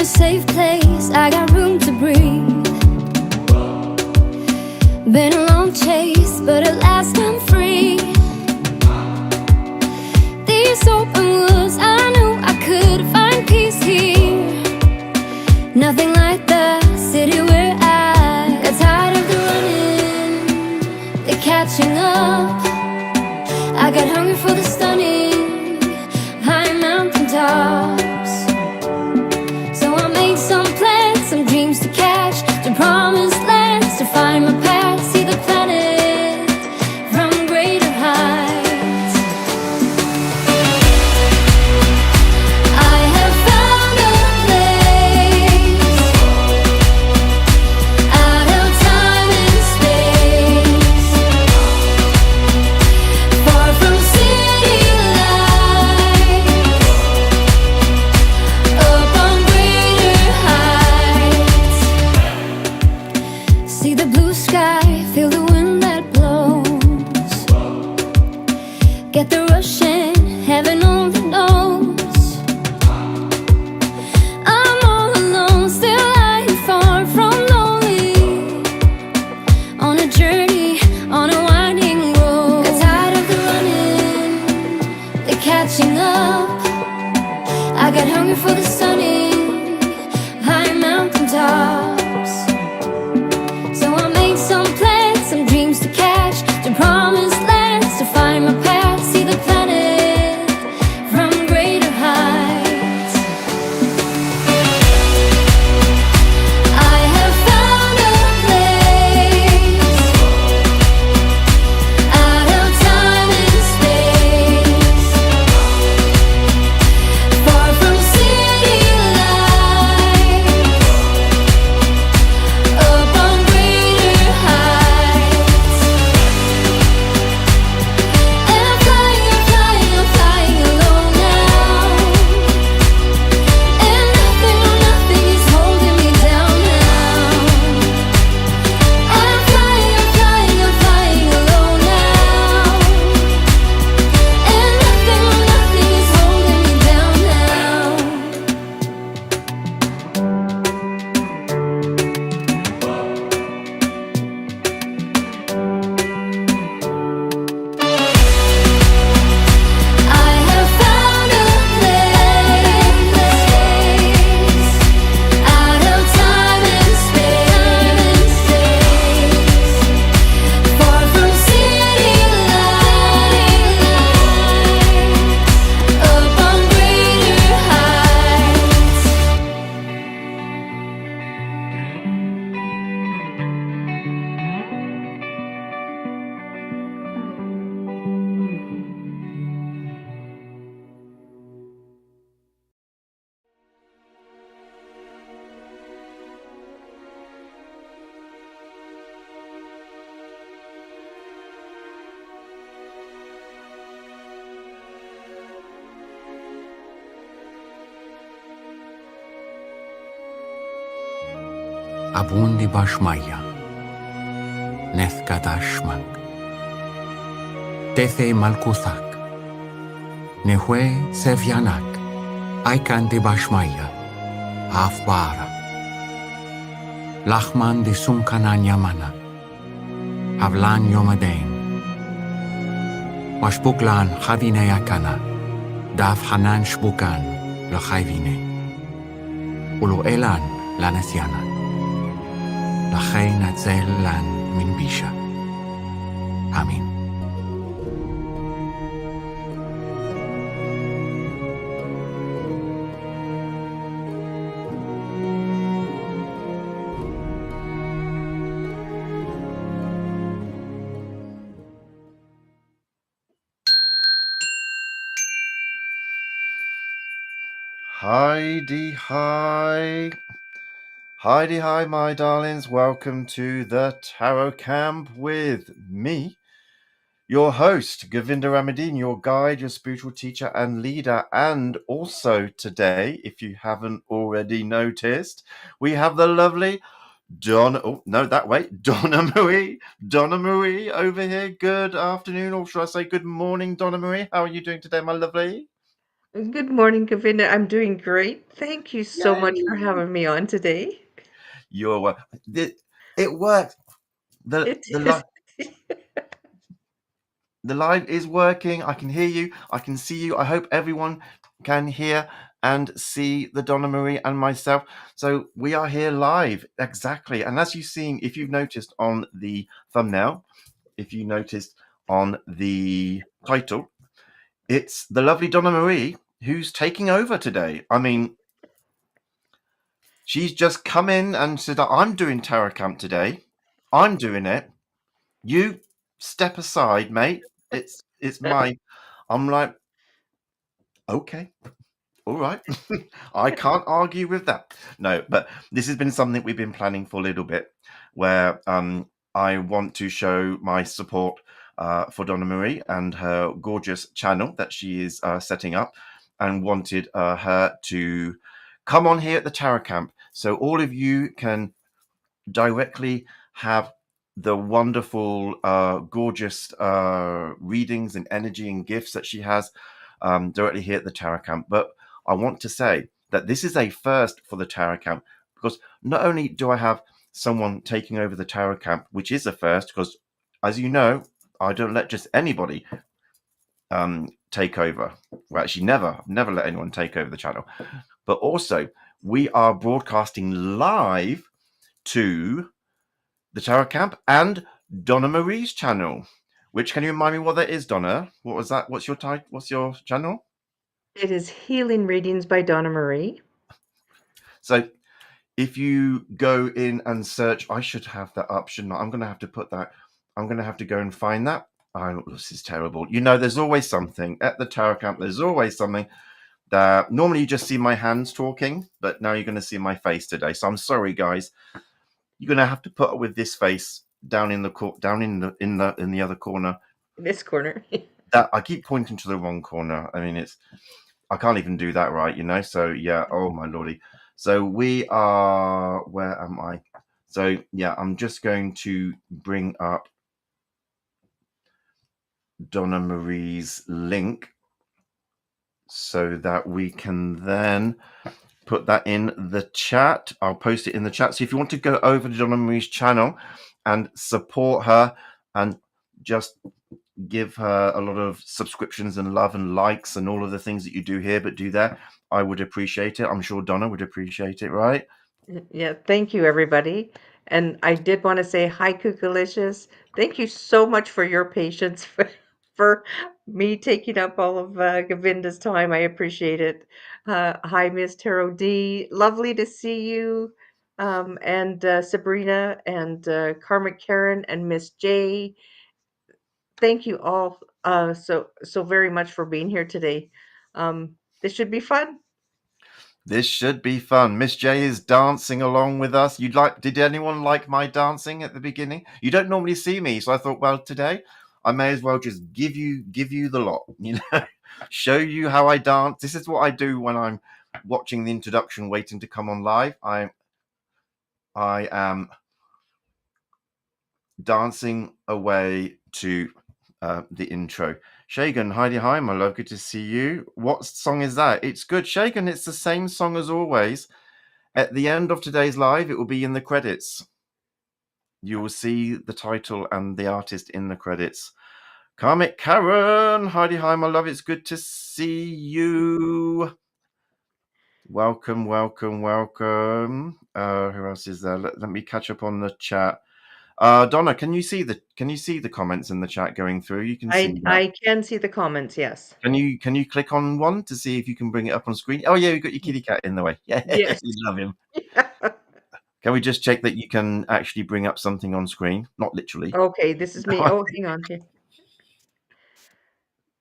safe place, I got room to breathe. Been a long chase, but at last I'm free. These open woods, I knew I could find peace here. Nothing like the city where I got tired of the running, the catching up. I got hungry for the stunning high mountain tops. So I made some plans, some dreams to catch, to promised lands, to find my path, see the planet from greater heights. I have found a place out of time and space, far from city lights, up on greater heights. See the blue sky, feel the wind that blows, get the rush in, heaven only knows. I'm all alone, still lying far from lonely, on a journey, on a winding road. Got tired of the running, the catching up. I got hungry for the stunning high mountain tops. So I made some plans, some dreams to catch, to promised lands, to find my path, see the planet from greater heights. I have found a place out of time and space, far from city lights, up on greater heights. And I'm flying, I'm flying, I'm flying alone now. And nothing, oh nothing is holding me down now. I'm flying, I'm flying, I'm flying alone now. And nothing, oh nothing is holding me down now. I have found a place out of time and space, far from city lights, up on greater heights. Abundi bashmaya, nethkadashmak, tethe malkuthak, nehwe sevyanak, aikandi bashmaya, afbara, lachman di sunkanan yamana, havlan yomadein, washbuklan chavineyakana, daf hanan shbukan lachayvine, ulu elan lanasyana. לכן הצל לן מן בישה. אמין. Heidi, hi. Heidi, hi, my darlings. Welcome to the Tarot Camp with me, your host, Govinda Ramadeen, your guide, your spiritual teacher and leader. And also today, if you haven't already noticed, we have the lovely Donna Marie over here. Good afternoon, or should I say good morning, Donna Marie. How are you doing today, my lovely? Good morning, Govinda. I'm doing great. Thank you so much for Yay! having me on today. You're it worked. The It the is. live the live is working. I can hear you. I can see you. I hope everyone can hear and see the Donna Marie and myself. So we are here live exactly. And as you've seen, if you've noticed on the thumbnail, if you noticed on the title, it's the lovely Donna Marie who's taking over today. I mean, she's just come in and said, I'm doing Tarot Camp today. I'm doing it. You step aside, mate. It's my I'm like, okay, all right. I can't argue with that. No, but this has been something we've been planning for a little bit where I want to show my support for Donna Marie and her gorgeous channel that she is setting up and wanted her to come on here at the Tarot Camp so all of you can directly have the wonderful, gorgeous readings and energy and gifts that she has directly here at the Tarot Camp. But I want to say that this is a first for the Tarot Camp because not only do I have someone taking over the Tarot Camp, which is a first, because as you know, I don't let just anybody take over. Well, actually, never let anyone take over the channel. But also, we are broadcasting live to the Tarot Camp and Donna Marie's channel. Which can you remind me what that is, Donna? What was that? What's your title? What's your channel? It is Healing Readings by Donna Marie. So if you go in and search, I should have that up, shouldn't I? I'm going to have to put that. I'm going to have to go and find that. Oh, this is terrible. You know, there's always something at the Tarot Camp. There's always something that normally you just see my hands talking, but now you're going to see my face today. So I'm sorry, guys. You're going to have to put up with this face down in the other corner. This corner. That I keep pointing to the wrong corner. I mean, I can't even do that right, you know. So yeah, oh my lordy. So we are. Where am I? So yeah, I'm just going to bring up Donna Marie's link so that we can then put that in the chat. I'll post it in the chat. So if you want to go over to Donna Marie's channel and support her and just give her a lot of subscriptions and love and likes and all of the things that you do here but do there, I would appreciate it. I'm sure Donna would appreciate it, right? Yeah, thank you, everybody. And I did want to say hi, Kukulicious. Thank you so much for your patience for me taking up all of Govinda's time. I appreciate it. Hi, Miss Taro D. Lovely to see you. And Sabrina and Karmic Karen and Miss J. Thank you all so very much for being here today. This should be fun. This should be fun. Miss J is dancing along with us. Did anyone like my dancing at the beginning? You don't normally see me, so I thought, well, today I may as well just give you the lot, you know, show you how I dance. This is what I do when I'm watching the introduction waiting to come on live. I am dancing away to the intro. Shagan, Heidi, hi, my love. Good to see you. What song is that? It's good. Shagan, it's the same song as always. At the end of today's live, it will be in the credits. You will see the title and the artist in the credits. Karmic Karen, Heidi, hi, my love. It's good to see you. Welcome, welcome, welcome. Who else is there? Let me catch up on the chat. Donna, can you see the comments in the chat going through? You can see that. I can see the comments, yes. Can you click on one to see if you can bring it up on screen? Oh yeah, you've got your kitty cat in the way. Yeah, Yes. you love him. Can we just check that you can actually bring up something on screen? Not literally. Okay, this is me. Oh, hang on here.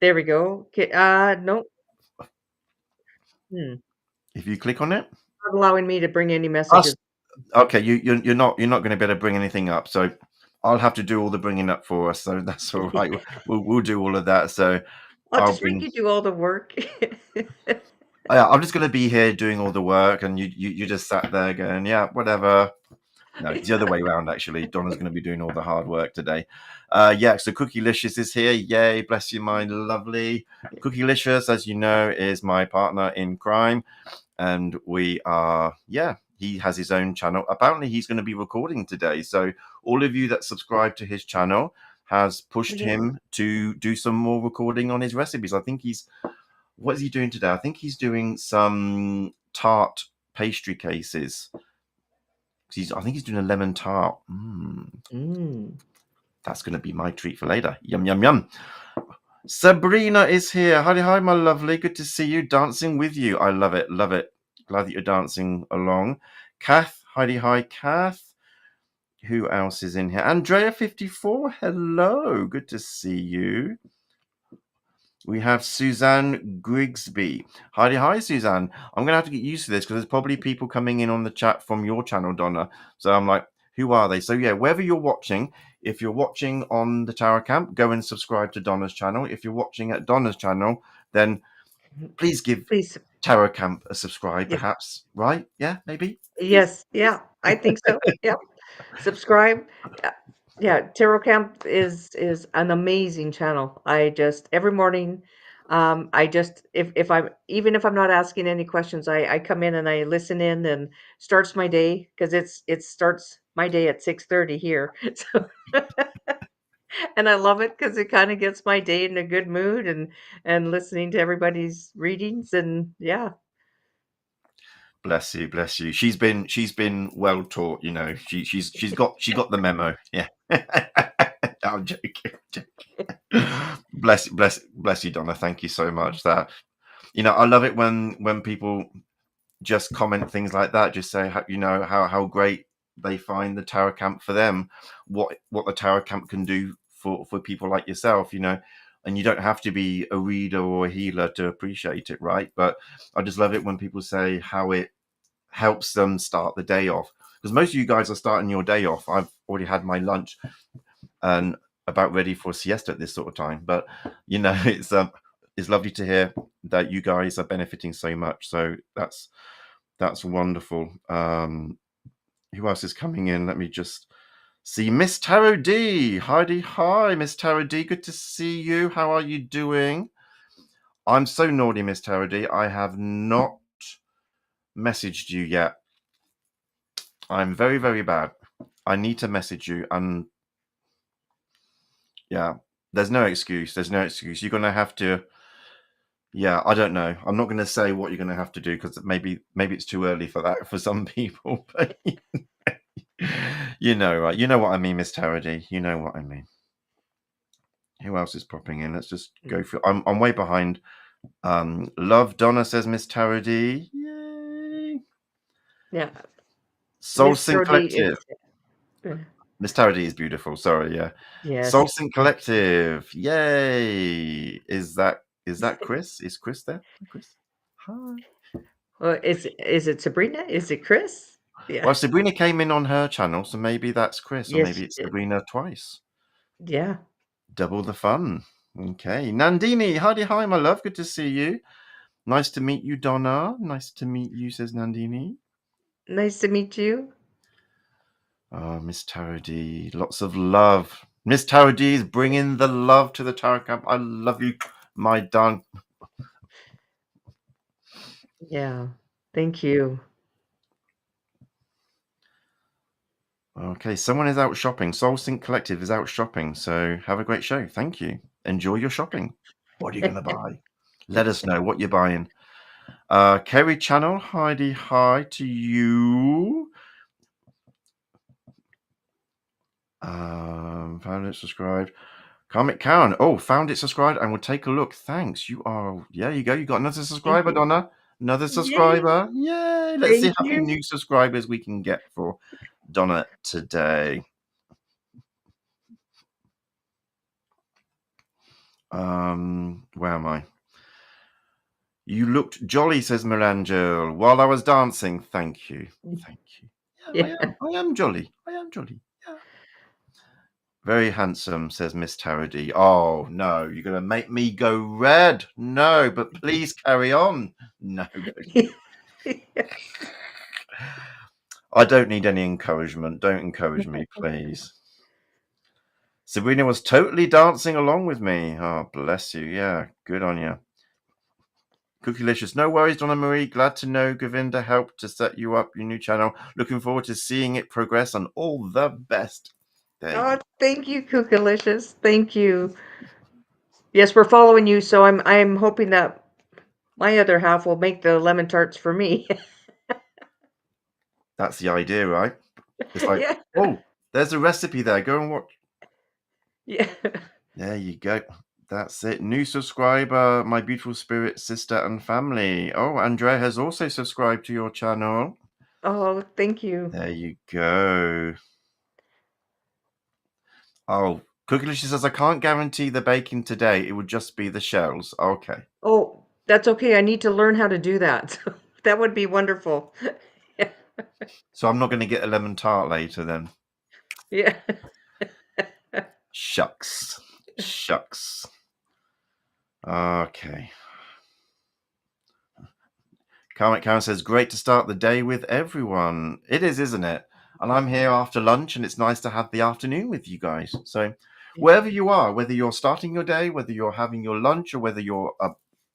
There we go. Okay, no. If you click on it, Not allowing me to bring any us. messages. Okay, you're not going to be able to bring anything up. So I'll have to do all the bringing up for us. So that's all right. We'll do all of that. So I'll I'll just make bring. you do all the work. Yeah, I'm just going to be here doing all the work, and you just sat there going, yeah, whatever. No, it's the other way around, actually. Donna's going to be doing all the hard work today. Yeah, so Cookielicious is here. Yay, bless you, my lovely. Cookielicious, as you know, is my partner in crime. And we are, he has his own channel. Apparently, he's going to be recording today. So all of you that subscribe to his channel has pushed him to do some more recording on his recipes. I think what is he doing today? I think he's doing some tart pastry cases. I think he's doing a lemon tart. That's going to be my treat for later. Yum, yum, yum. Sabrina is here. Hi, my lovely. Good to see you. Dancing with you. I love it. Love it. Glad that you're dancing along. Kath. Hi, Kath. Who else is in here? Andrea54. Hello. Good to see you. We have Suzanne Grigsby. Hi, Suzanne. I'm going to have to get used to this because there's probably people coming in on the chat from your channel, Donna. So I'm like, who are they? So yeah, wherever you're watching, if you're watching on the Tower Camp, go and subscribe to Donna's channel. If you're watching at Donna's channel, then please give Tower Camp a subscribe, perhaps. Right? Yeah, maybe? Yes. Yeah, I think so. Yeah. Subscribe. Yeah, Tarot Camp is an amazing channel. I just every morning, I just if I'm even if I'm not asking any questions, I come in and I listen in and starts my day because it starts my day at 6:30 here. So and I love it because it kind of gets my day in a good mood and listening to everybody's readings and yeah. Bless you, bless you. She's been well taught, you know. She's got the memo. Yeah. I'm joking. Bless you, Donna. Thank you so much. That I love it when people just comment things like that. Just say how great they find the Tower Camp for them, what the Tower Camp can do for people like yourself, and you don't have to be a reader or a healer to appreciate it, right? But I just love it when people say how it helps them start the day off, because most of you guys are starting your day off. I've already had my lunch and about ready for siesta at this sort of time, but it's lovely to hear that you guys are benefiting so much. So that's wonderful. Who else is coming in? Let me just see. Miss Tarot D. Hi, Miss Tarot D. Good to see you. How are you doing? I'm so naughty, Miss Tarot D. I have not messaged you yet. I'm very, very bad. I need to message you, and yeah, there's no excuse. You're gonna have to. Yeah, I don't know. I'm not going to say what you're going to have to do because maybe it's too early for that for some people. But right? You know what I mean, Miss Tarady. You know what I mean. Who else is popping in? Let's just go through. I'm way behind. Love Donna, says Miss Tarady. Yay! Yeah. Soul Sync Collective. Miss Tarady is beautiful. Sorry, yeah. Yes. Soul Sync Collective. Yay! Is that Chris? Is Chris there? Chris. Hi. Well, is it Sabrina? Is it Chris? Yeah. Well, Sabrina came in on her channel, so maybe that's Chris, or Yes, maybe it's Sabrina twice. Yeah. Double the fun. Okay. Nandini, hi, my love. Good to see you. Nice to meet you, Donna. Nice to meet you, says Nandini. Nice to meet you. Oh, Miss Tarot D. Lots of love. Miss Tarot D is bringing the love to the Tarot Camp. I love you, my darling. Yeah. Thank you. Okay, someone is out shopping. Soul Sync Collective is out shopping. So have a great show. Thank you. Enjoy your shopping. What are you going to buy? Let us know what you're buying. Kerry Channel, hi to you. Found it, subscribed. Karmic Karen. Oh, found it, subscribed, and will take a look. Thanks. You are. Yeah, you go. You got another subscriber, Donna. Another subscriber. Yay! Let's see how many new subscribers we can get for Donna today. Where am I? You looked jolly, says Mirangel, while I was dancing. Thank you. Yeah, I am jolly. Yeah. Very handsome, says Miss Tarody. Oh, no, you're going to make me go red. No, but please carry on. No. I don't need any encouragement. Don't encourage me, please. Sabrina was totally dancing along with me. Oh, bless you. Yeah, good on you. Cookielicious. No worries, Donna Marie. Glad to know Govinda helped to set you up your new channel. Looking forward to seeing it progress, and all the best. There you Oh, thank you, Cookalicious. Thank you. Yes, we're following you, so I'm hoping that my other half will make the lemon tarts for me. That's the idea, right? It's like, Yeah. oh, there's a recipe there. Go and watch. Yeah. There you go. That's it. New subscriber, my beautiful spirit sister and family. Oh, Andrea has also subscribed to your channel. Oh, thank you. There you go. Oh, Cookielicious says, I can't guarantee the baking today. It would just be the shells. Okay. Oh, that's okay. I need to learn how to do that. That would be wonderful. So I'm not going to get a lemon tart later then. Yeah. Shucks. Shucks. Okay. Karen says, great to start the day with everyone. It is, isn't it? And I'm here after lunch, and it's nice to have the afternoon with you guys. So wherever you are, whether you're starting your day, whether you're having your lunch, or whether you're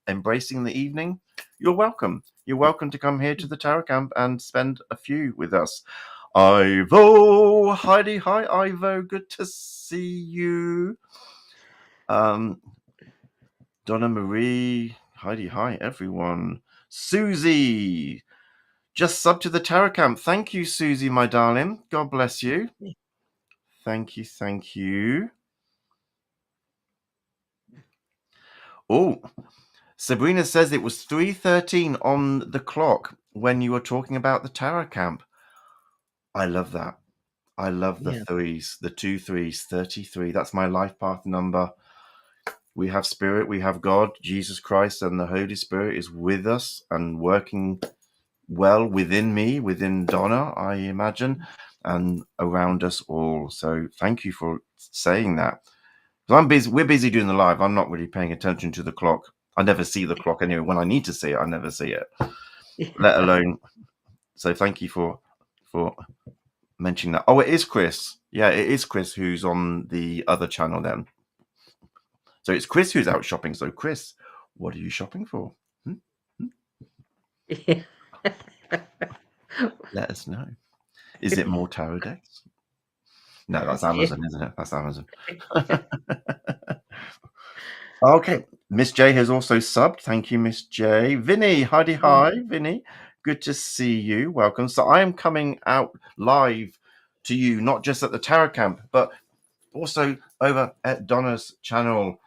embracing the evening, you're welcome. You're welcome to come here to the Tarot Camp and spend a few with us. Ivo, Heidi, hi Ivo, good to see you. Donna Marie, Heidi, hi everyone. Susie, just sub to the Tarot Camp. Thank you, Susie, my darling. God bless you. Thank you, thank you. Oh, Sabrina says it was 3:13 on the clock when you were talking about the Tarot Camp. I love that. I love the Yeah. threes, the 2 3s, 33. That's my life path number. We have spirit, we have God, Jesus Christ, and the Holy Spirit is with us and working well within me, within Donna, I imagine, and around us all. So thank you for saying that. I'm busy. We're busy doing the live. I'm not really paying attention to the clock. I never see the clock anyway. When I need to see it, I never see it. Let alone. So thank you for mentioning that. Oh, it is Chris. Yeah, it is Chris who's on the other channel then. So it's Chris who's out shopping. So Chris, what are you shopping for? Yeah. Let us know. Is it more tarot decks? No, that's Amazon, isn't it? That's Amazon. Okay. Miss J has also subbed. Thank you, Miss J. Vinny, Heidi, hi, Vinny. Good to see you. Welcome. So I am coming out live to you, not just at the Tarot Camp, but also over at Donna's channel.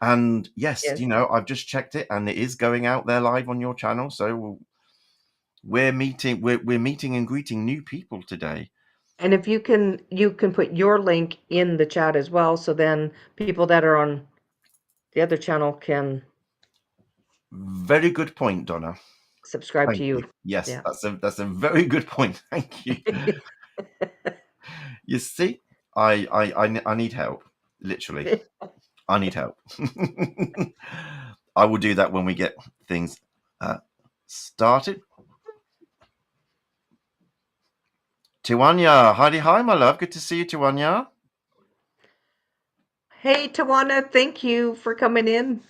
And yes, Yes. you know, I've just checked it and it is going out there live on your channel. So we're meeting and greeting new people today. And if you can put your link in the chat as well, so then people that are on the other channel can Very good point, Donna. subscribe to Thank you. you. Yes, Yeah. that's a very good point. Thank you. You see, I need help. Literally, I need help. I will do that when we get things started. Tiwanya, hi, my love. Good to see you, Tiwanya. Hey, Tawana, thank you for coming in.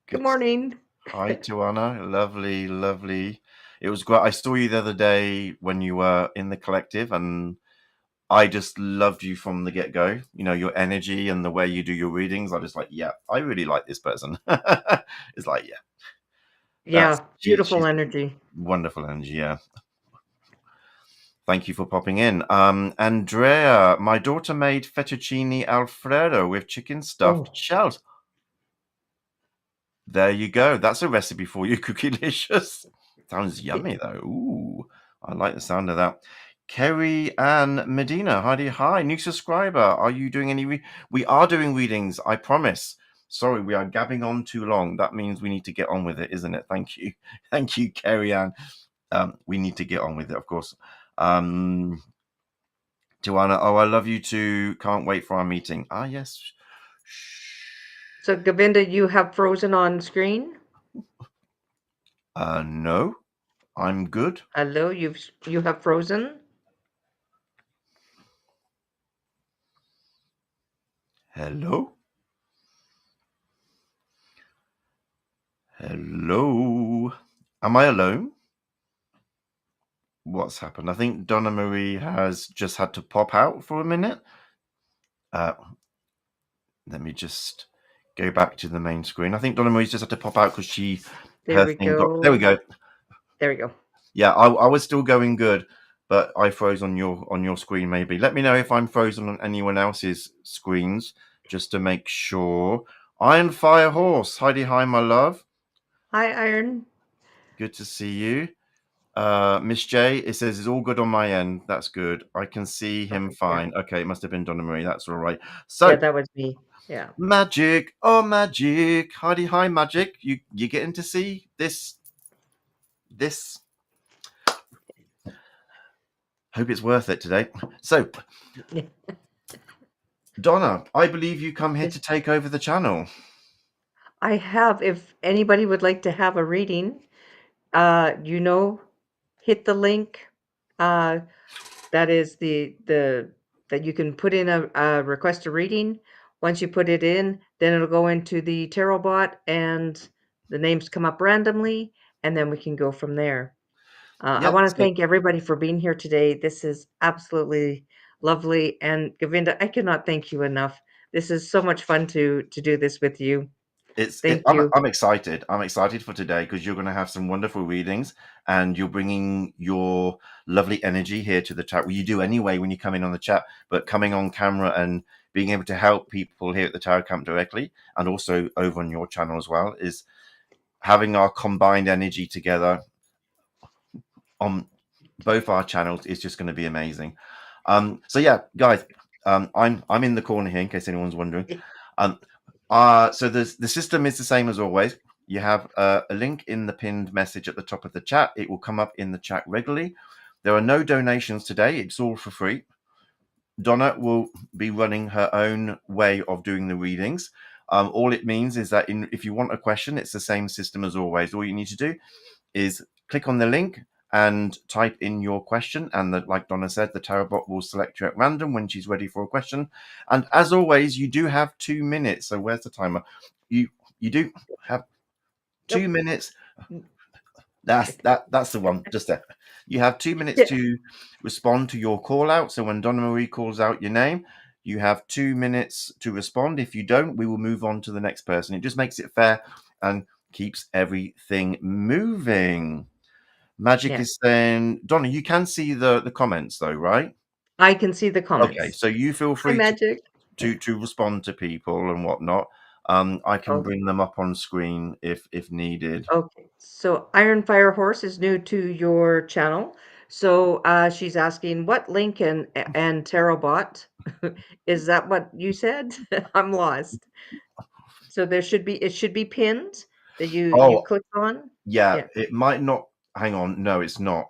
Good Good. morning. Hi, Tiwana. Lovely, lovely. It was great. I saw you the other day when you were in the collective, and I just loved you from the get go. You know, your energy and the way you do your readings. I just like, yeah, I really like this person. It's like, yeah, Yeah, beautiful she's energy. wonderful energy. Yeah. Thank you for popping in. Andrea, my daughter made fettuccine Alfredo with chicken stuffed Oh, shells. There you go. That's a recipe for you, Cookielicious. Sounds yummy though. Ooh, I like the sound of that. Kerry Ann Medina, hi, new subscriber. Are you doing any? We are doing readings, I promise. Sorry, we are gabbing on too long. That means we need to get on with it, isn't it? Thank you, thank you, Kerry Ann. We need to get on with it, of course. Joanna, oh, I love you too. Can't wait for our meeting. Ah, yes. so Govinda, you have Frozen on screen? No, I'm good. Hello, you have Frozen? Hello? Hello? Am I alone? What's happened? I think Donna Marie has just had to pop out for a minute. Let me just go back to the main screen. I think Donna Marie's just had to pop out because There her we thing got. There we go. go. There we go. Yeah, I was still going good, but I froze on your screen. Maybe let me know if I'm frozen on anyone else's screens, just to make sure. Iron Fire Horse, Heidi, hi, my love. Hi, Iron. Good to see you. Miss J, it says it's all good on my end. That's good. I can see him Okay, yeah. fine. Okay, it must have been Donna Marie. That's all right. Yeah, So that was me. Yeah. magic, oh magic, Heidi, hi, magic. You getting to see this? Hope it's worth it today. So Donna, I believe you come here Yes, to take over the channel. I have. If anybody would like to have a reading, you know, hit the link. That is the that you can put in a request a reading. Once you put it in, then it'll go into the tarot bot, and the names come up randomly, and then we can go from there. I Yeah, want to so thank everybody for being here today. This is absolutely lovely, and Govinda, I cannot thank you enough. This is so much fun to do this with you. Thank you. I'm excited. I'm excited for today because you're going to have some wonderful readings, and you're bringing your lovely energy here to the chat. Well, you do anyway when you come in on the chat, but coming on camera and being able to help people here at the Tarot Camp directly, and also over on your channel as well, is having our combined energy together on both our channels is just going to be amazing. So yeah, guys, I'm in the corner here in case anyone's wondering. Um, so the system is the same as always. You have a link in the pinned message at the top of the chat. It will come up in the chat regularly. There are no donations today. It's all for free. Donna will be running her own way of doing the readings. All it means is that if you want a question, it's the same system as always. All you need to do is click on the link and type in your question, and like Donna said, the tarot bot will select you at random when she's ready for a question. And as always, you do have 2 minutes. So where's the timer? You do have 2 Nope. minutes. That's the one. Just there. You have 2 minutes Yeah. to respond to your call out. So when Donna Marie calls out your name, you have 2 minutes to respond. If you don't, we will move on to the next person. It just makes it fair and keeps everything moving. Magic Yeah. is saying, Donna, you can see the comments though, right? I can see the Okay, comments. so you feel Hi, free Magic. to respond to people and whatnot. I can Oh, bring them up on screen if needed. okay. So Iron Fire Horse is new to your channel. So she's asking what link and tarot bot. Is that what you said? I'm lost. So it should be pinned that you Oh, click on. yeah, Yeah. it might not. Hang on, no, it's not.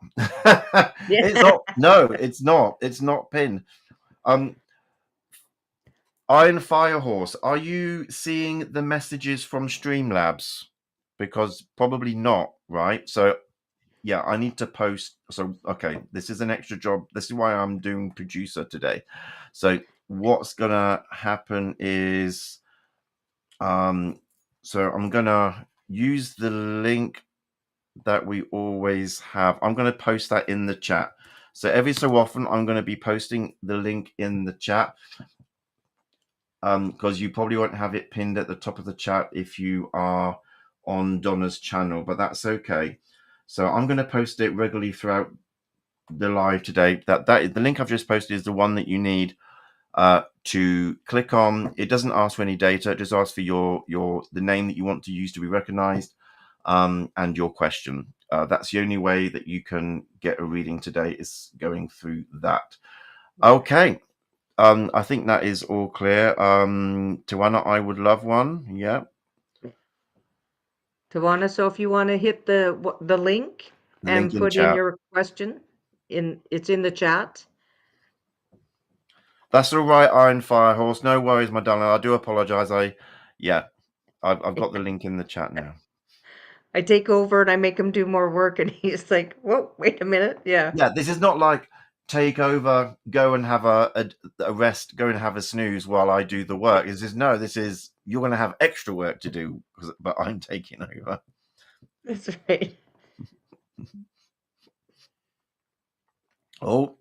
Yeah. It's not. No, it's not. It's not pinned. Um, Iron Firehorse, are you seeing the messages from Streamlabs? Because probably not, right? So yeah, I need to post. So okay, this is an extra job. This is why I'm doing producer today. So what's gonna happen is, so I'm gonna use the link that we always have. I'm gonna post that in the chat. So every so often, I'm gonna be posting the link in the chat, because you probably won't have it pinned at the top of the chat if you are on Donna's channel, but that's okay. So I'm going to post it regularly throughout the live today. The link I've just posted is the one that you need to click on. It doesn't ask for any data; it just asks for the name that you want to use to be recognized, and your question. That's the only way that you can get a reading today, is going through that. Okay. I think that is all clear. Tawana, I would love one. Yeah, Tawana, so if you want to hit the link the link and in put in chat. your question, it's in the chat. That's all right, Iron Firehorse. No worries, my darling. I do apologize. I've got the link in the chat now. I take over and I make him do more work, and he's like, "Whoa, wait a minute." Yeah. Yeah, this is not like take over, go and have a rest, go and have a snooze while I do the work. It says, no, this is, you're going to have extra work to do, but I'm taking over. That's right. Oh,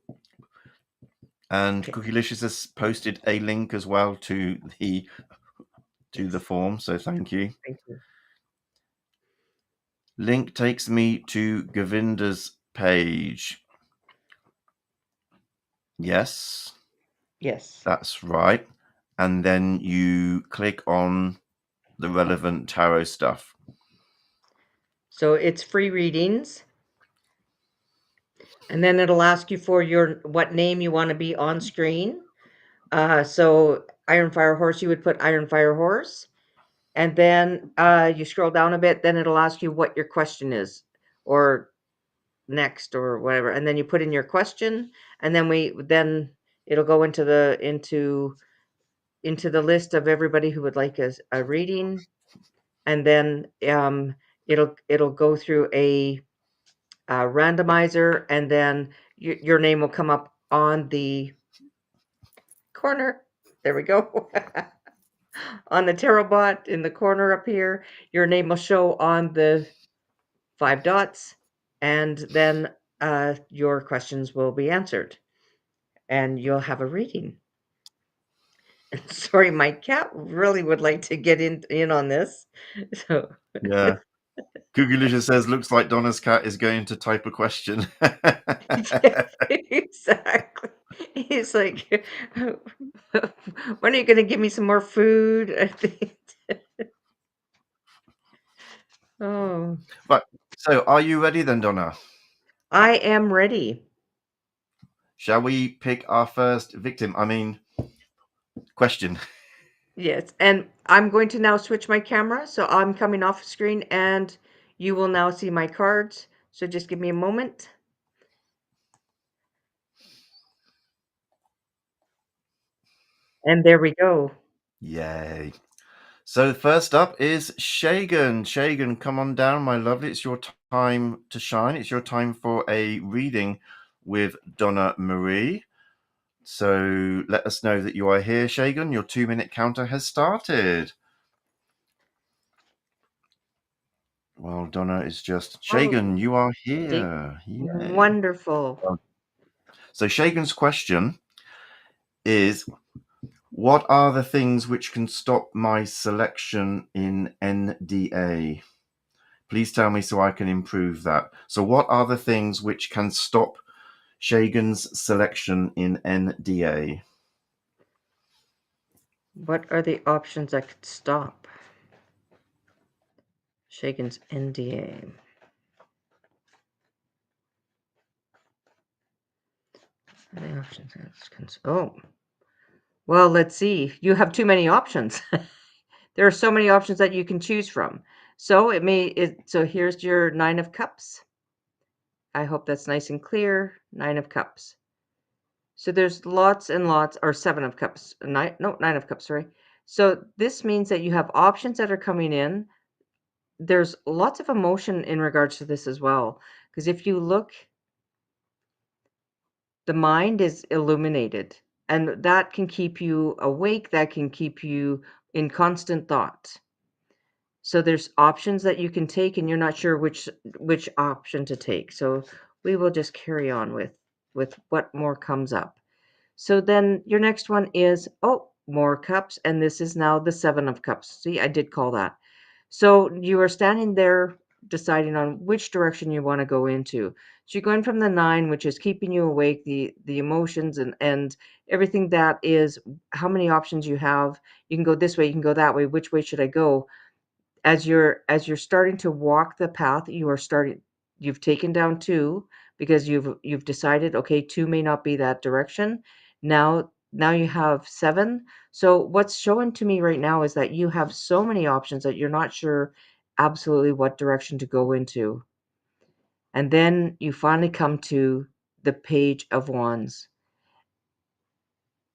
and Okay. Cookielicious has posted a link as well to the form, so thank you. Thank you. Link takes me to Govinda's page. Yes, Yes. that's right. And then you click on the relevant tarot stuff. So it's free readings. And then it'll ask you for what name you want to be on screen. So Iron Fire Horse, you would put Iron Fire Horse. And then you scroll down a bit, then it'll ask you what your question is, or next, or whatever. And then you put in your question, and then it'll go into the list of everybody who would like a reading. And then it'll go through a randomizer, and then your name will come up on the corner. There we go. On the tarot bot in the corner up here, your name will show on the 5 dots, and then your questions will be answered, and you'll have a reading. Sorry, my cat really would like to get in on this. So Yeah. Cookielicious says, looks like Donna's cat is going to type a question. yeah, exactly. He's like, when are you going to give me some more food? I think. Oh, Right. So are you ready then, Donna? I am ready. Shall we pick our first victim? I mean, question. Yes, and I'm going to now switch my camera, so I'm coming off screen, and you will now see my cards. So just give me a moment. And there we go. Yay. So first up is Shagan. Shagan, come on down, my lovely. It's your time to shine. It's your time for a reading with Donna Marie. So let us know that you are here, Shagan. Your 2-minute counter has started. Well, Donna is just Shagan. Oh, You are see? here. Yay. Wonderful. So Shagan's question is, what are the things which can stop my selection in NDA? Please tell me so I can improve that. So what are the things which can stop Shagan's selection in NDA? What are the options I could stop? Shagan's NDA. The options. Oh, well, let's see. You have too many options. There are so many options that you can choose from. So so here's your 9 of Cups. I hope that's nice and clear. 9 of Cups. So there's lots and lots, or 7 of Cups. 9 of Cups, sorry. So this means that you have options that are coming in. There's lots of emotion in regards to this as well. Because if you look, the mind is illuminated, and that can keep you awake, that can keep you in constant thought. So there's options that you can take, and you're not sure which option to take. So we will just carry on with what more comes up. So then your next one is, oh, more cups, and this is now the 7 of Cups. See, I did call that. So you are standing there deciding on which direction you want to go into. So you're going from the 9, which is keeping you awake, the emotions and everything that is how many options you have. You can go this way, you can go that way. Which way should I go? As you're starting to walk the path, you've taken down 2 because you've decided, okay, 2 may not be that direction. Now you have 7. So what's showing to me right now is that you have so many options that you're not sure absolutely what direction to go into. And then you finally come to the Page of Wands.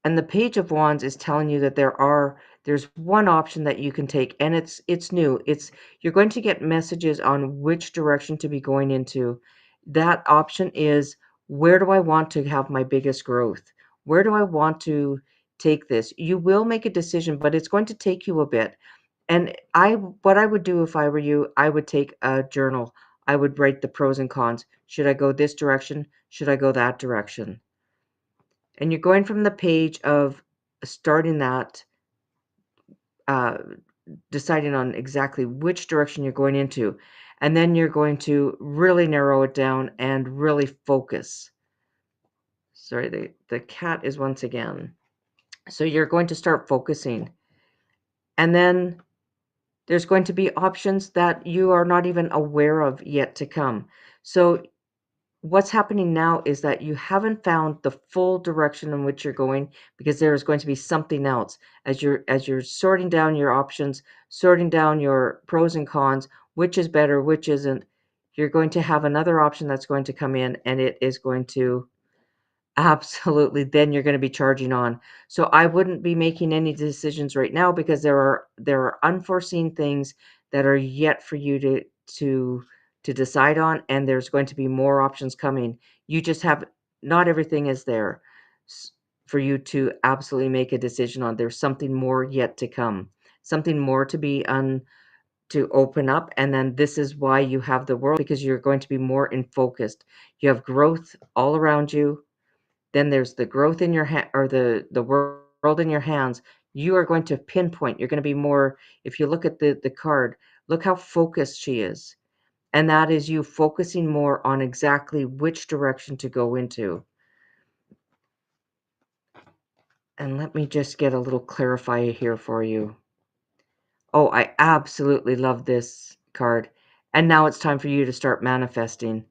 And the Page of Wands is telling you that there's one option that you can take, and it's new. You're going to get messages on which direction to be going into. That option is Where do I want to have my biggest growth? Where do I want to take this? You will make a decision, but it's going to take you a bit. And what I would do if I were you, I would take a journal. I would write the pros and cons. Should I go this direction? Should I go that direction? And you're going from the page of starting that, uh, deciding on exactly which direction you're going into. And then you're going to really narrow it down and really focus. Sorry, the cat is once again. So you're going to start focusing. And then there's going to be options that you are not even aware of yet to come. So what's happening now is that you haven't found the full direction in which you're going, because there is going to be something else as you're sorting down your options, sorting down your pros and cons, which is better, which isn't. You're going to have another option that's going to come in, and it is going to absolutely, then you're gonna be charging on. So I wouldn't be making any decisions right now, because there are unforeseen things that are yet for you to to decide on, and there's going to be more options coming. You just have not everything is there s for you to absolutely make a decision on. There's something more yet to come, something more to be to open up, and then this is why you have the world, because you're going to be more in focused. You have growth all around you, then there's the growth in your hand, or the world in your hands. You are going to pinpoint. You're going to be more, if you look at the card, look how focused she is. And that is you focusing more on exactly which direction to go into. And let me just get a little clarifier here for you. Oh, I absolutely love this card. And now it's time for you to start manifesting.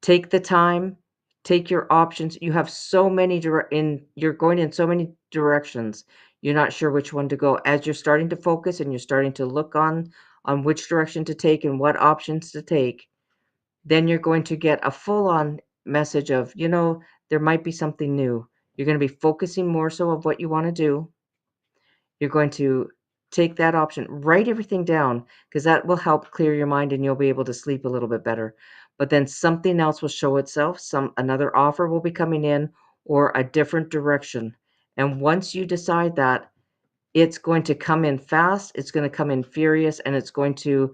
Take the time, take your options. You have so many you're going in so many directions. You're not sure which one to go. As you're starting to focus and you're starting to look on which direction to take and what options to take, then you're going to get a full-on message of, there might be something new. You're going to be focusing more so of what you want to do. You're going to take that option, write everything down, because that will help clear your mind and you'll be able to sleep a little bit better. But then something else will show itself, another offer will be coming in, or a different direction. And once you decide that, it's going to come in fast, it's going to come in furious, and it's going to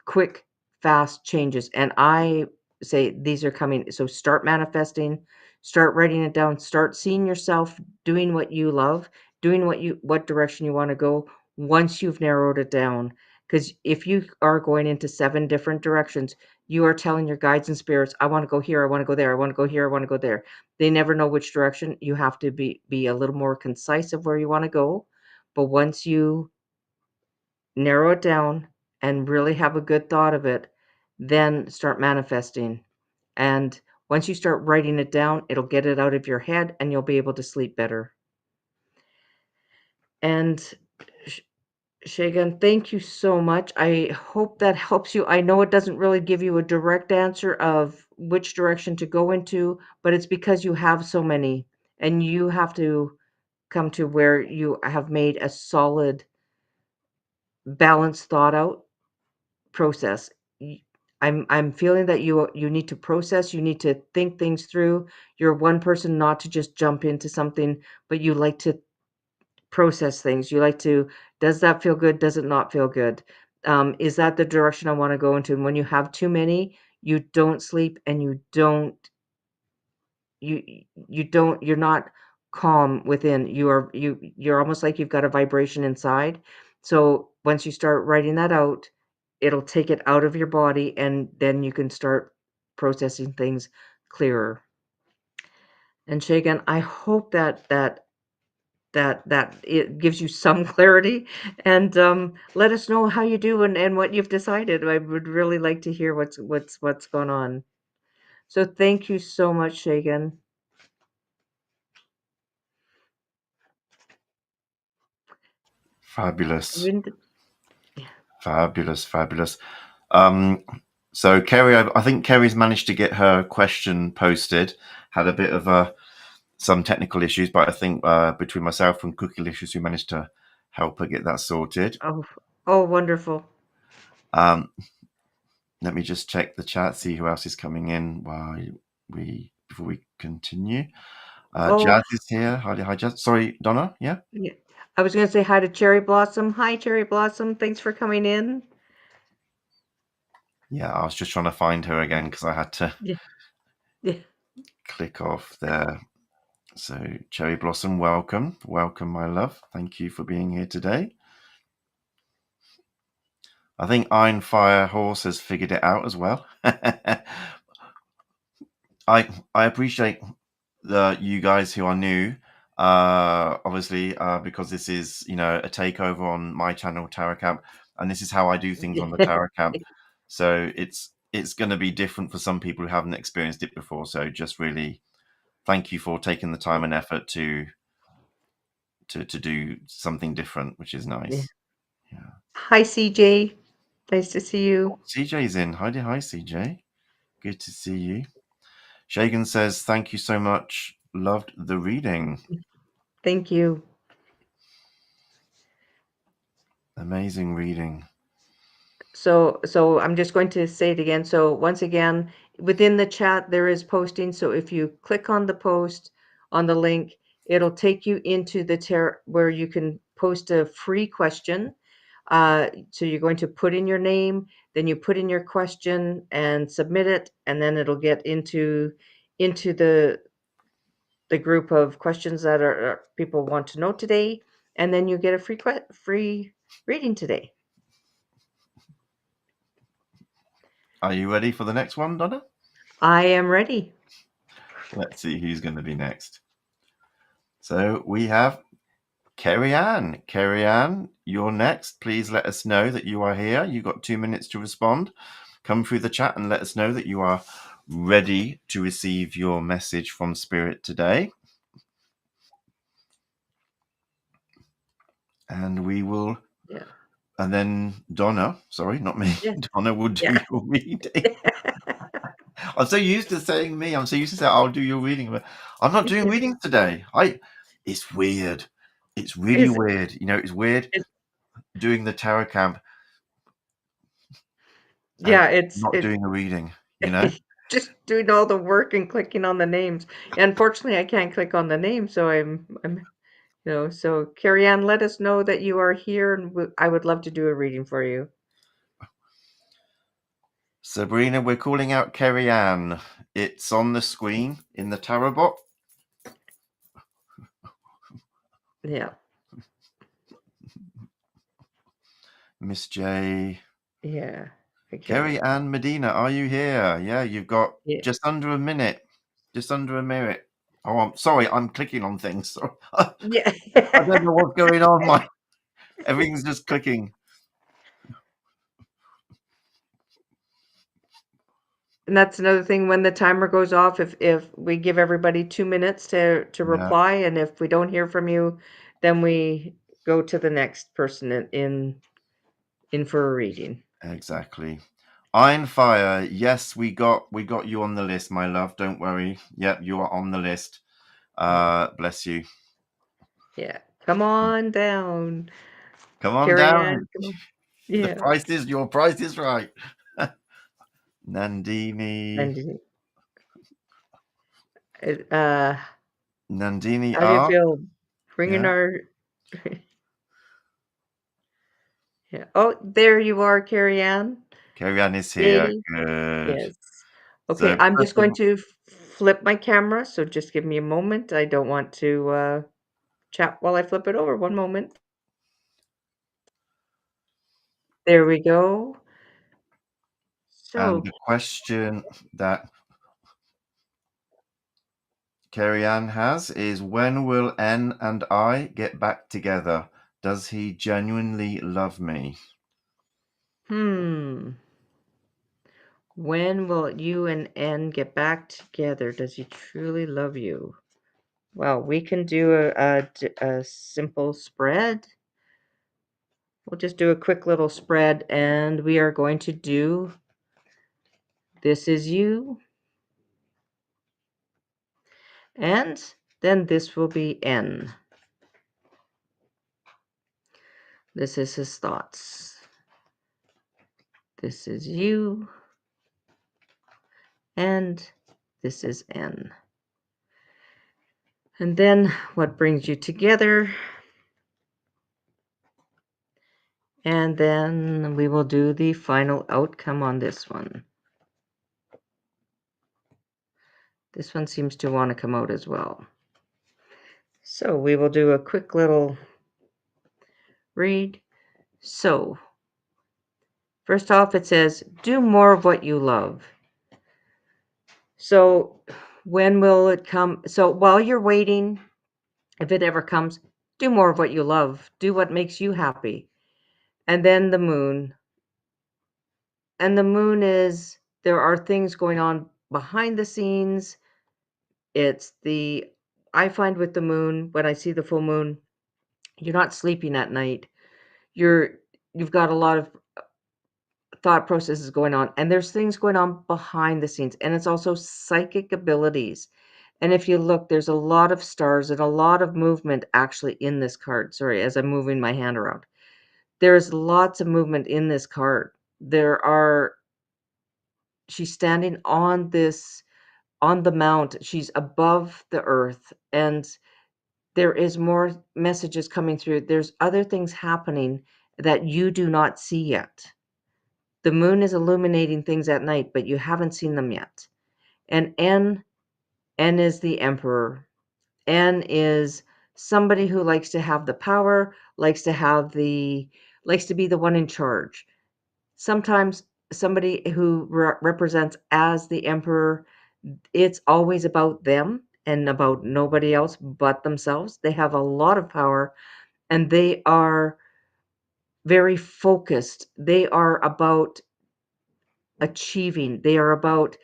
quick, fast changes. And I say these are coming. So start manifesting, start writing it down, start seeing yourself doing what you love, doing what direction you want to go once you've narrowed it down. Because if you are going into 7 different directions, you are telling your guides and spirits, I want to go here, I want to go there, I want to go here, I want to go there. They never know which direction. You have to be a little more concise of where you want to go. But once you narrow it down and really have a good thought of it, then start manifesting. And once you start writing it down, it'll get it out of your head and you'll be able to sleep better. And Sh- Shagan, thank you so much. I hope that helps you. I know it doesn't really give you a direct answer of which direction to go into, but it's because you have so many and you have to come to where you have made a solid, balanced, thought out process. Y I'm feeling that you need to process, you need to think things through. You're one person not to just jump into something, but you like to process things. You like to, "Does that feel good? Does it not feel good? Is that the direction I wanna go into?" And when you have too many, you don't sleep and you're not calm within. You're almost like you've got a vibration inside. So once you start writing that out, it'll take it out of your body, and then you can start processing things clearer. And Shagan, I hope that it gives you some clarity, and let us know how you do and what you've decided. I would really like to hear what's going on. So thank you so much, Shagan. Fabulous. Wind- Fabulous. Fabulous. Um, so Kerry, I think Kerry's managed to get her question posted. Had a bit of some technical issues, but I think between myself and Cookielicious, we managed to help her get that sorted. Oh, oh, wonderful. Um, let me just check the chat, see who else is coming in while we before we continue. Oh, Jazz is here. Hi, Jazz. Sorry, Donna. Yeah. yeah. I was going to say hi to Cherry Blossom. Hi, Cherry Blossom. Thanks for coming in. Yeah, I was just trying to find her again because I had to Yeah. Yeah. click off there. So, Cherry Blossom, welcome. Welcome, my love. Thank you for being here today. I think Iron Fire Horse has figured it out as well. I appreciate you guys who are new. Obviously, because this is a takeover on my channel, Tarot Camp, and this is how I do things on the Tarot Camp. So it's going to be different for some people who haven't experienced it before. So just really thank you for taking the time and effort to do something different, which is Yeah. nice. Yeah. Hi, CJ. Nice to see you. CJ's in. Hi, CJ. Good to see you. Shagan says, thank you so much. Loved the reading. Thank you. Amazing reading. So I'm just going to say it again. So once again, within the chat there is posting. So if you click on the post on the link, it'll take you into the where you can post a free question. So you're going to put in your name, then you put in your question and submit it, and then it'll get into the group of questions that are people want to know today, and then you get a free reading today. Are you ready for the next one, Donna? I am ready. Let's see who's going to be next. So we have Kerry Ann. Kerry Ann, you're next. Please let us know that you are here. You've got 2 minutes to respond. Come through the chat and let us know that you are ready to receive your message from Spirit today. And we will... Yeah. And then Donna, sorry, not me. Yeah. Donna will do Yeah. your reading. I'm so used to saying me. I'm so used to saying I'll do your reading, but I'm not doing readings today. It's weird. It's really Is weird. It's weird it, doing the tarot camp and yeah, not doing a reading. just doing all the work and clicking on the names. Unfortunately, I can't click on the name, so so Carrie Ann, let us know that you are here, and I would love to do a reading for you. Sabrina, we're calling out Kerry Ann. It's on the screen in the tarot bot. Yeah. Miss J. Yeah. Kerry Okay. Ann Medina, are you here? Yeah, you've got Yeah. just under a minute. Just under a minute. Oh, I'm sorry. I'm clicking on things. I Yeah. don't know what's going on. Everything's just clicking. And that's another thing when the timer goes off, if we give everybody 2 minutes to Yeah, reply, and if we don't hear from you, then we go to the next person in for a reading. exactly. Iron Fire. Yes, we got you on the list, my love. Don't worry. Yep, you are on the list. Bless you. Yeah. Come on down. Come on Carrie Ann, down. come on. The Yeah. price is your price is right. Nandini. And Nandini how do you R. feel bringing Yeah. our yeah. Oh, there you are, Carrie Ann. Kerry Ann is here. Yay. Good. Yes. Okay, So I'm first just of going all, to flip my camera, so just give me a moment. I don't want to chat while I flip it over. One moment. There we go. and So, the question that Kerry Ann has is, when will N and I get back together? Does he genuinely love me? hmm. When will you and N get back together? Does he truly love you? Well, we can do a simple spread. We'll just do a quick little spread, and we are going to do this is you, and then this will be N. This is his thoughts. This is you, and This is N. And then what brings you together? And then we will do the final outcome on this one. This one seems to want to come out as well. So we will do a quick little read. So, first off, it says, do more of what you love. So, when will it come? So, while you're waiting, if it ever comes, do more of what you love. Do what makes you happy. And then the moon. And the moon is, there are things going on behind the scenes. I find with the moon, when I see the full moon, you're not sleeping at night. You've got a lot of thought processes going on, and there's things going on behind the scenes, and it's also psychic abilities. And if you look, there's a lot of stars and a lot of movement actually in this card. Sorry, as I'm moving my hand around, there's lots of movement in this card. She's standing on the mount. She's above the earth, and there is more messages coming through. There's other things happening that you do not see yet. The moon is illuminating things at night, but you haven't seen them yet. And N is the emperor. N is somebody who likes to have the power, likes to be the one in charge. Sometimes somebody who represents as the emperor, it's always about them and about nobody else but themselves. They have a lot of power, and they are very focused. They are about achieving. They are about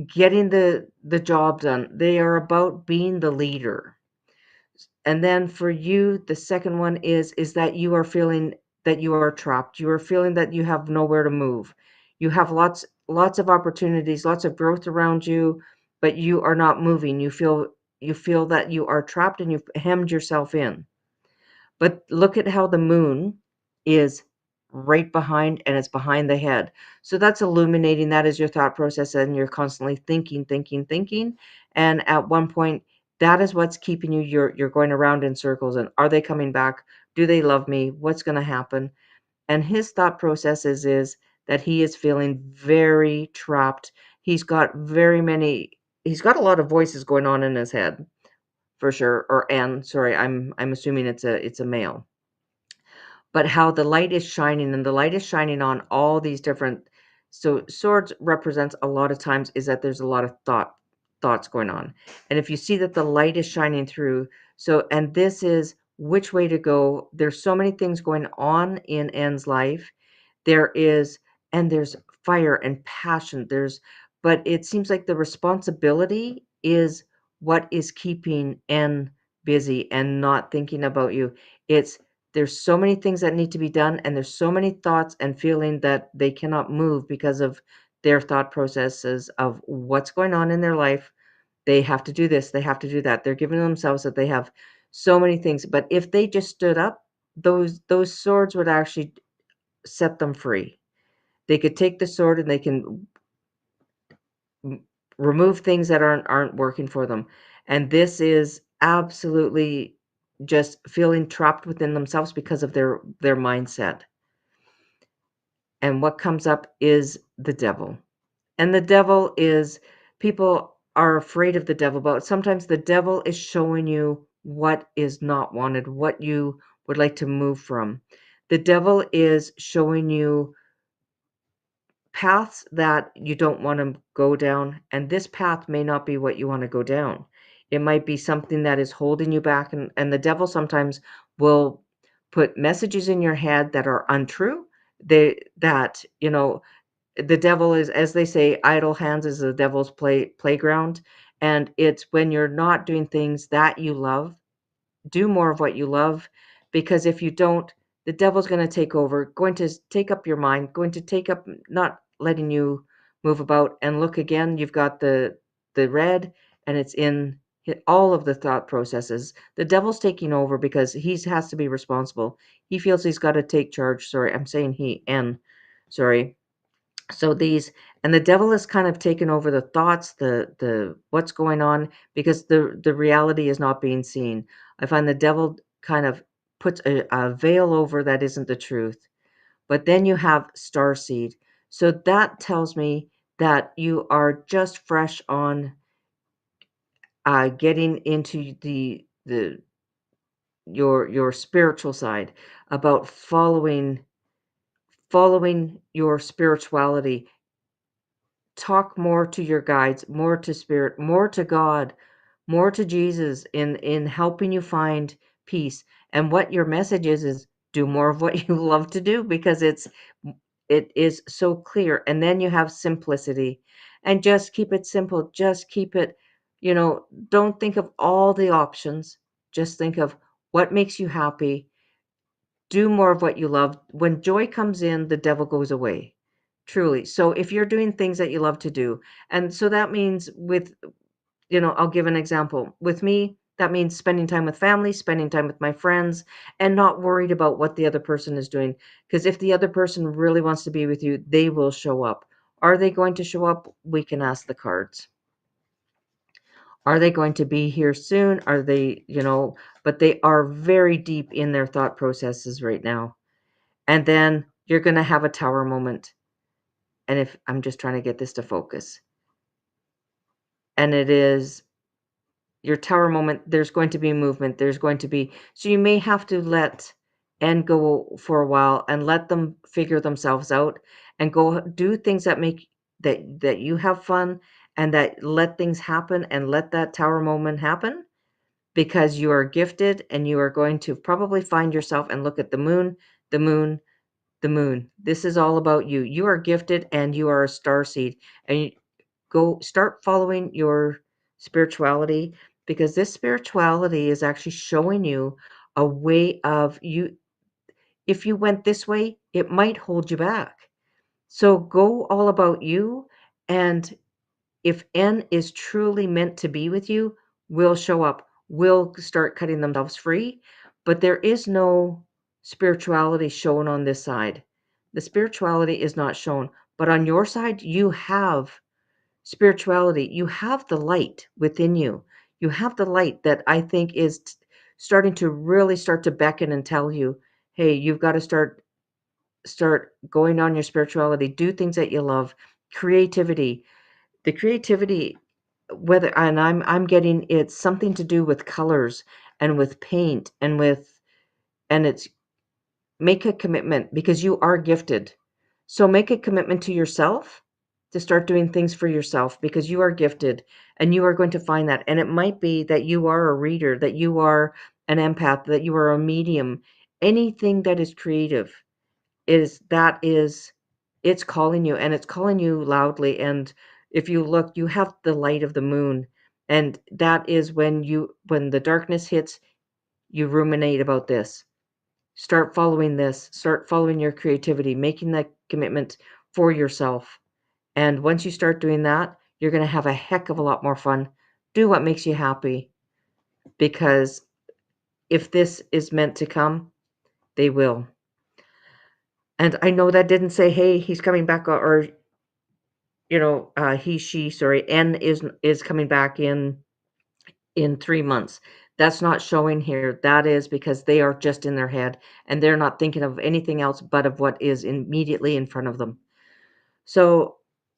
getting the job done. They are about being the leader. And then for you, the second one is that you are feeling that you are trapped. You are feeling that you have nowhere to move. You have lots of opportunities, lots of growth around you, but you are not moving. You feel that you are trapped and you've hemmed yourself in. But look at how the moon is right behind, and it's behind the head. So that's illuminating. That is your thought process, and you're constantly thinking, thinking, thinking. And at one point, that is what's keeping you. You're going around in circles. And are they coming back? Do they love me? What's going to happen? And his thought process is that he is feeling very trapped. He's got a lot of voices going on in his head for sure. Or and sorry, I'm assuming it's a male. But how the light is shining, and the light is shining on all these different. So swords represents a lot of times is that there's a lot of thoughts going on. And if you see that the light is shining through, so and this is which way to go. There's so many things going on in N's life. There's fire and passion. But it seems like the responsibility is what is keeping N busy and not thinking about you. There's so many things that need to be done, and there's so many thoughts and feeling that they cannot move because of their thought processes of what's going on in their life. They have to do this, they have to do that. They're giving themselves that they have so many things. But if they just stood up, those swords would actually set them free. They could take the sword and they can remove things that aren't working for them. And this is absolutely just feeling trapped within themselves because of their mindset. And what comes up is the devil. And the devil is, people are afraid of the devil, but sometimes the devil is showing you what is not wanted, what you would like to move from. The devil is showing you paths that you don't want to go down, and this path may not be what you want to go down. It might be something that is holding you back, and the devil sometimes will put messages in your head that are untrue. The devil is, as they say, idle hands is the devil's playground. And it's when you're not doing things that you love, do more of what you love, because if you don't, the devil's going to take over, going to take up your mind, going to take up, not letting you move about. And look again, you've got the red, and it's in all of the thought processes. The devil's taking over because he has to be responsible. He feels he's got to take charge. Sorry, I'm saying he, and sorry. So these, And the devil has kind of taken over the thoughts, the what's going on, because the reality is not being seen. I find the devil kind of puts a veil over that isn't the truth. But then you have starseed. So that tells me that you are just fresh on getting into the your spiritual side, about following your spirituality. Talk more to your guides, more to spirit, more to God, more to Jesus in helping you find peace. And what your message is do more of what you love to do, because it is so clear. And then you have simplicity, and just keep it simple. Just keep it, don't think of all the options. Just think of what makes you happy. Do more of what you love. When joy comes in, the devil goes away. Truly. So if you're doing things that you love to do, and so that means with, I'll give an example. With me, that means spending time with family, spending time with my friends, and not worried about what the other person is doing. Because if the other person really wants to be with you, they will show up. Are they going to show up? We can ask the cards. Are they going to be here soon? Are they, but they are very deep in their thought processes right now. And then you're going to have a tower moment. And if I'm just trying to get this to focus, and it is your tower moment, there's going to be movement. There's going to be, so you may have to let and go for a while and let them figure themselves out, and go do things that make that you have fun, and that let things happen, and let that tower moment happen, because you are gifted, and you are going to probably find yourself and look at the moon, the moon, the moon. This is all about you. You are gifted, and you are a star seed, and go start following your spirituality, because this spirituality is actually showing you a way of you. If you went this way, it might hold you back. So go all about you, and if N is truly meant to be with you, will show up, will start cutting themselves free. But there is no spirituality shown on this side. The spirituality is not shown. But on your side, you have spirituality. You have the light within you. You have the light that I think is starting to really start to beckon and tell you, hey, you've got to start going on your spirituality. Do things that you love. Creativity. The creativity, whether, and I'm getting, it's something to do with colors, and with paint, and it's, make a commitment, because you are gifted. So make a commitment to yourself to start doing things for yourself, because you are gifted, and you are going to find that. And it might be that you are a reader, that you are an empath, that you are a medium. Anything that is creative is it's calling you, and it's calling you loudly. And if you look, you have the light of the moon, and that is when the darkness hits, you ruminate about this. Start following this. Start following your creativity, making that commitment for yourself. And once you start doing that, you're going to have a heck of a lot more fun. Do what makes you happy, because if this is meant to come, they will. And I know that didn't say, hey, he's coming back, or, he, she, sorry, N is coming back in 3 months. That's not showing here. That is because they are just in their head, and they're not thinking of anything else but of what is immediately in front of them. So,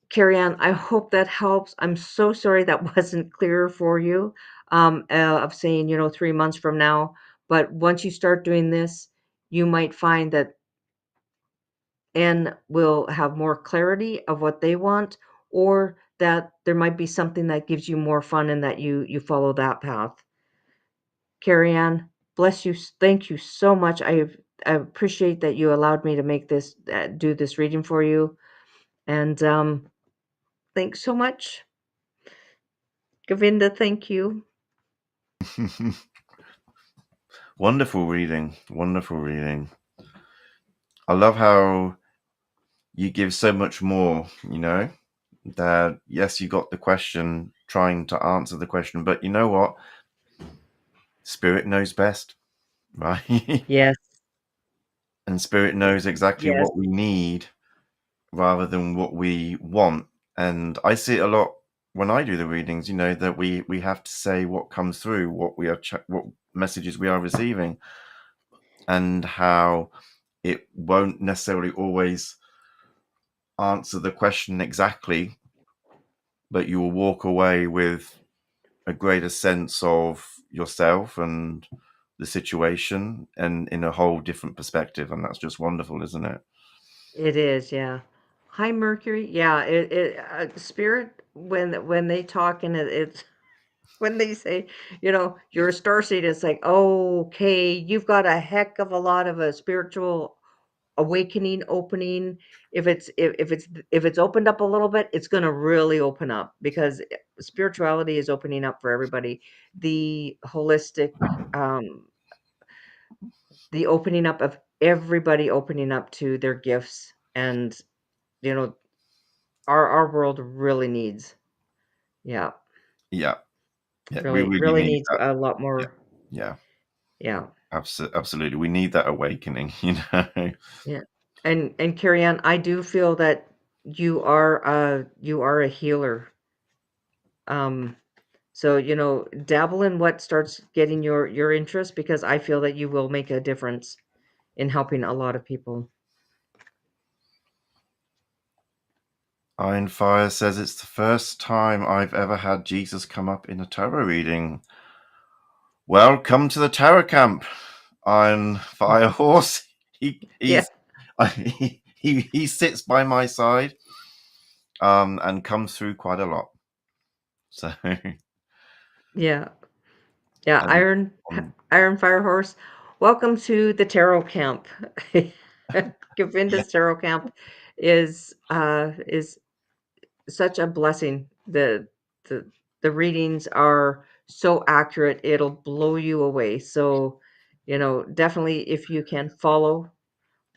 Carrie Ann, I hope that helps. I'm so sorry that wasn't clearer for you, of saying, 3 months from now. But once you start doing this, you might find that N will have more clarity of what they want, or that there might be something that gives you more fun, and that you follow that path. Carrie Ann, bless you. Thank you so much. I appreciate that you allowed me to make this, do this reading for you. And thanks so much. Govinda, thank you. Wonderful reading. Wonderful reading. I love how you give so much more, that yes, you got the question, trying to answer the question, but you know what? Spirit knows best, right? Yes, And Spirit knows exactly yes, what we need rather than what we want. And I see it a lot when I do the readings, that we have to say what comes through, what what messages we are receiving, and how it won't necessarily always answer the question exactly, but you will walk away with a greater sense of yourself and the situation and in a whole different perspective. And that's just wonderful, isn't it? It is, yeah. Hi, Mercury. Yeah, spirit when they talk and it's when they say, you're a star seed, it's like, okay, you've got a heck of a lot of a spiritual awakening opening. If it's opened up a little bit, it's going to really open up because spirituality is opening up for everybody. The holistic, um, the opening up of everybody opening up to their gifts and you know our world really needs, yeah, Yeah. Yeah. We really really really need needs that. a lot Yeah. more. Yeah. Yeah, Absolutely. We need that awakening, yeah. And Carrie Ann, I do feel that you are a healer. um so dabble in what starts getting your interest, because I feel that you will make a difference in helping a lot of people. Iron Fire says it's the first time I've ever had Jesus come up in a tarot reading. Well, come to the tarot camp, Iron Fire Horse. He Yeah, he's he sits by my side, and comes through quite a lot. So yeah, yeah. and on, Iron Fire Horse, welcome to the tarot camp. yeah, Govinda's tarot camp is such a blessing. The the readings are so accurate, it'll blow you away. So, definitely if you can follow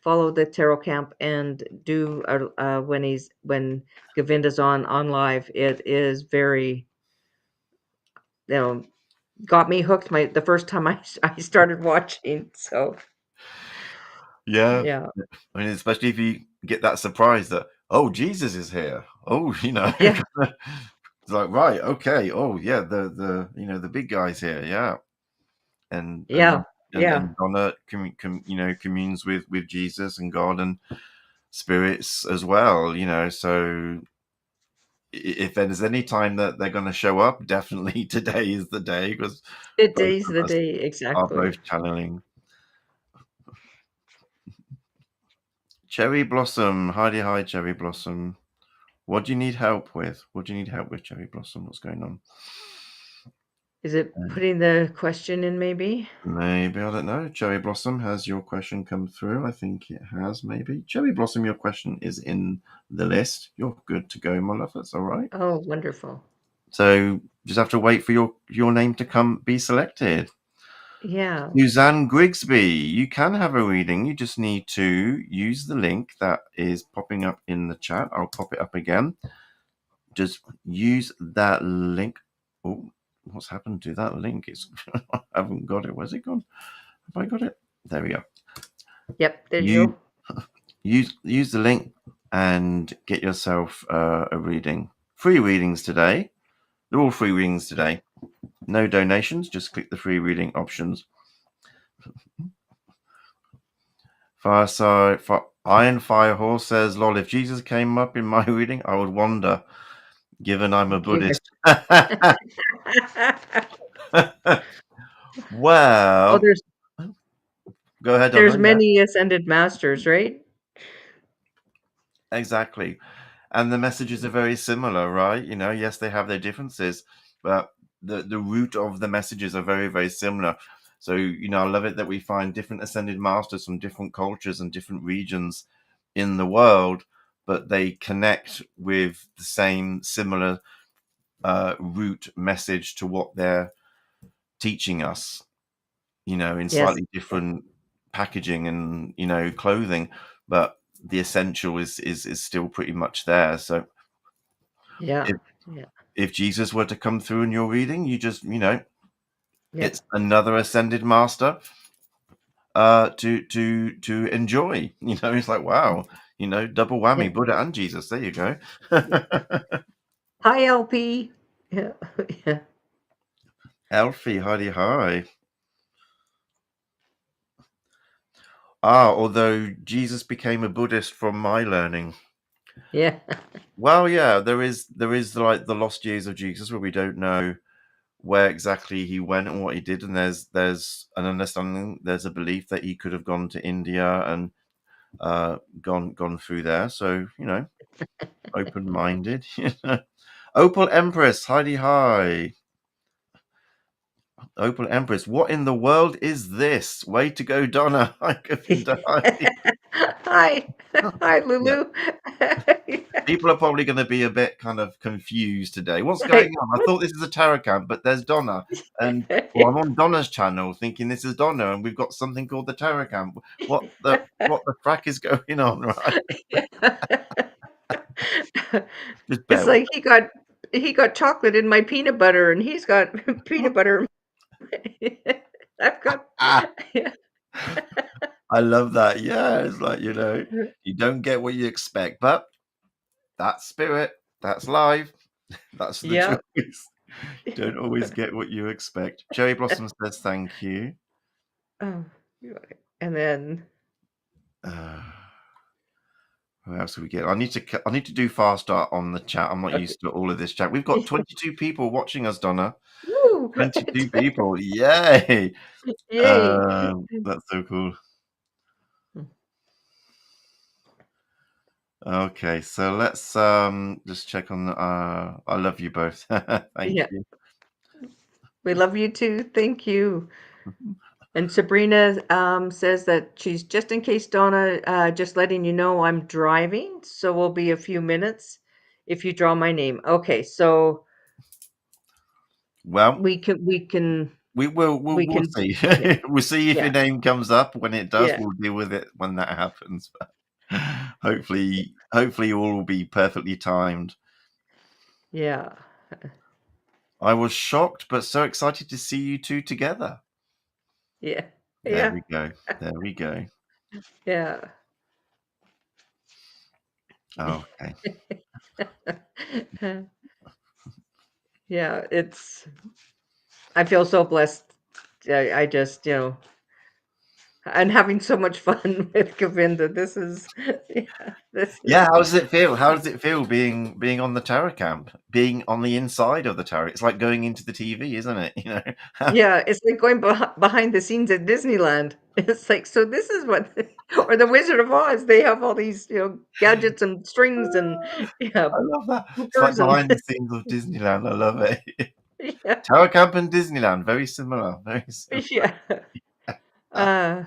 the tarot camp and do when Govinda's on live, it is very, you know got me hooked the first time I started watching. So, yeah. yeah. I mean, especially if you get that surprise that, oh, Jesus is here. Oh, Yeah. it's like, right, okay. Oh, yeah, the big guy's here. Yeah. And Yeah. Yeah. and Donna communes with Jesus and God and spirits as well. So if there's any time that they're going to show up, definitely today is the day, because both Today's the of us day, are exactly. both channeling. Cherry Blossom, hi Cherry Blossom. What do you need help with? What do you need help with, Cherry Blossom? What's going on? Is it putting the question in, maybe? Maybe, I don't know. Cherry Blossom, has your question come through? I think it has, maybe. Cherry Blossom, your question is in the list. You're good to go, my love. That's all right. Oh, wonderful. So just have to wait for your name to come be selected. Yeah. Suzanne Grigsby, you can have a reading. You just need to use the link that is popping up in the chat. I'll pop it up again. Just use that link. Oh, what's happened to that link? I haven't got it. Where's it gone? Have I got it? There we go. Yep, there you You go. use the link and get yourself a reading. Free readings today. They're all free readings today. No donations. Just click the free reading options. Fireside Iron Fire Horse says, "Lol, if Jesus came up in my reading, I would wonder, given I'm a Given. Buddhist." Oh, Well, go ahead, Donna. there's Yeah, many ascended masters, right? exactly. And the messages are very similar, right? Yes, they have their differences, but the root of the messages are very, very similar. So, I love it that we find different ascended masters from different cultures and different regions in the world, but they connect with the same similar root message to what they're teaching us, in Yes. slightly different packaging and, clothing, but the essential is still pretty much there. So Yeah. if Yeah. if Jesus were to come through in your reading, you just, Yep. it's another ascended master to enjoy. It's like, wow, Double whammy, Buddha and Jesus. There you go. Hi, LP. Yeah. Yeah. Elfie, hi. Although Jesus became a Buddhist from my learning. Yeah. Well, yeah, there is like the lost years of Jesus where we don't know where exactly he went and what he did, and there's an understanding, there's a belief that he could have gone to India and gone through there. So open minded. Opal Empress, hi. Opal Empress, what in the world is this? Way to go, Donna. Hi, Govinda. Hi. Hi. Hi, Yeah. Lulu. People are probably going to be a bit kind of confused today. What's Right. going on? I thought this is a tarot camp, but there's Donna. And well, I'm on Donna's channel thinking this is Donna, and we've got something called the tarot camp. What the frack is going on, right? Just It's bear with like he got chocolate in my peanut butter, and he's got me. peanut butter. I've got Ah, yeah. I love that. Yeah, it's like, you don't get what you expect, but that's spirit. That's live. That's the Yeah. truth. Don't always get what you expect. Cherry Blossom says thank you. Oh, and then Uh, who else do we get? I need to do faster on the chat. I'm not okay. used to all of this chat. We've got 22 people watching us, Donna. Woo! 22 people. Yay! Yay! That's so cool. Okay, so let's just check on I love you both. Thank Yeah, you. we love you too. Thank you. And Sabrina says that she's just in case Donna, just letting you know I'm driving, so we'll be a few minutes if you draw my name. Okay, so Well, we can we'll we can see. yeah We'll see if yeah your name comes up. When it does, yeah we'll deal with it when that happens. Hopefully all will be perfectly timed. yeah I was shocked, but so excited to see you two together. yeah There yeah we go. There we go. yeah. Okay. Yeah, I feel so blessed. I just, and having so much fun with Govinda. This is, yeah, this Yeah, is, how does it feel? How does it feel being on the tarot camp? Being on the inside of the tarot? It's like going into the TV, isn't it? yeah, it's like going behind the scenes at Disneyland. It's like, so this is what, or the Wizard of Oz, they have all these, gadgets and strings and, yeah, I love that. It's like hookers and, behind the scenes of Disneyland. I love it. yeah, Tarot camp and Disneyland, very similar. Very similar. yeah. Uh,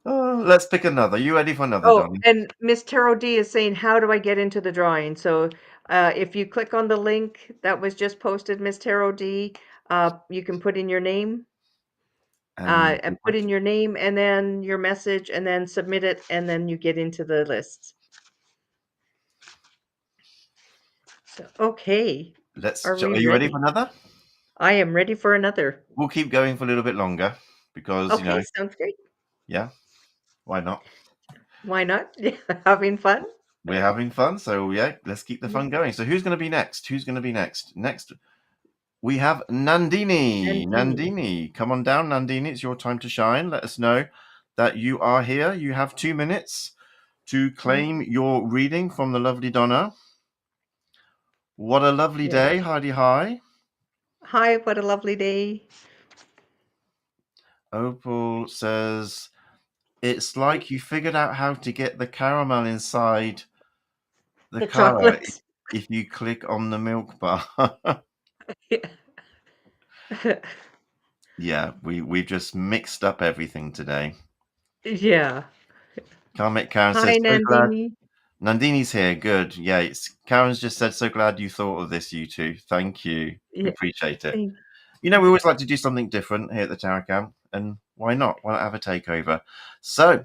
Oh, let's pick another. You ready for another, Oh, Donny? and Miss Tarot D is saying, "How do I get into the drawing?" So, if you click on the link that was just posted, Miss Tarot D, you can put in your name, And and put in your name, and then your message, and then submit it, and then you get into the list. So, okay, are we Are you ready for ready? another? I am ready for another. We'll keep going for a little bit longer because Okay, sounds great. yeah, why not? Why not? Yeah, having fun. We're having fun, so yeah, let's keep the Yeah, fun going. So who's going to be next? Who's going to be next? Next, we have Nandini. Nandini. Nandini, come on down, Nandini. It's your time to shine. Let us know that you are here. You have 2 minutes to Mm, claim your reading from the lovely Donna. What a lovely yeah. day, Heidi. Hi. Hi, what a lovely day. Opal says it's like you figured out how to get the caramel inside the The color chocolates. if you click on the milk bar. Yeah. Yeah, we've just mixed up everything today. Yeah. Karmic Karen Hi, says, so glad. Nandini. Nandini's here. Good. Yeah, Karen's just said, so glad you thought of this, you two. Thank you. We Yeah, appreciate it. thank We always like to do something different here at the Tarot Camp, and why not? Why not have a takeover? So,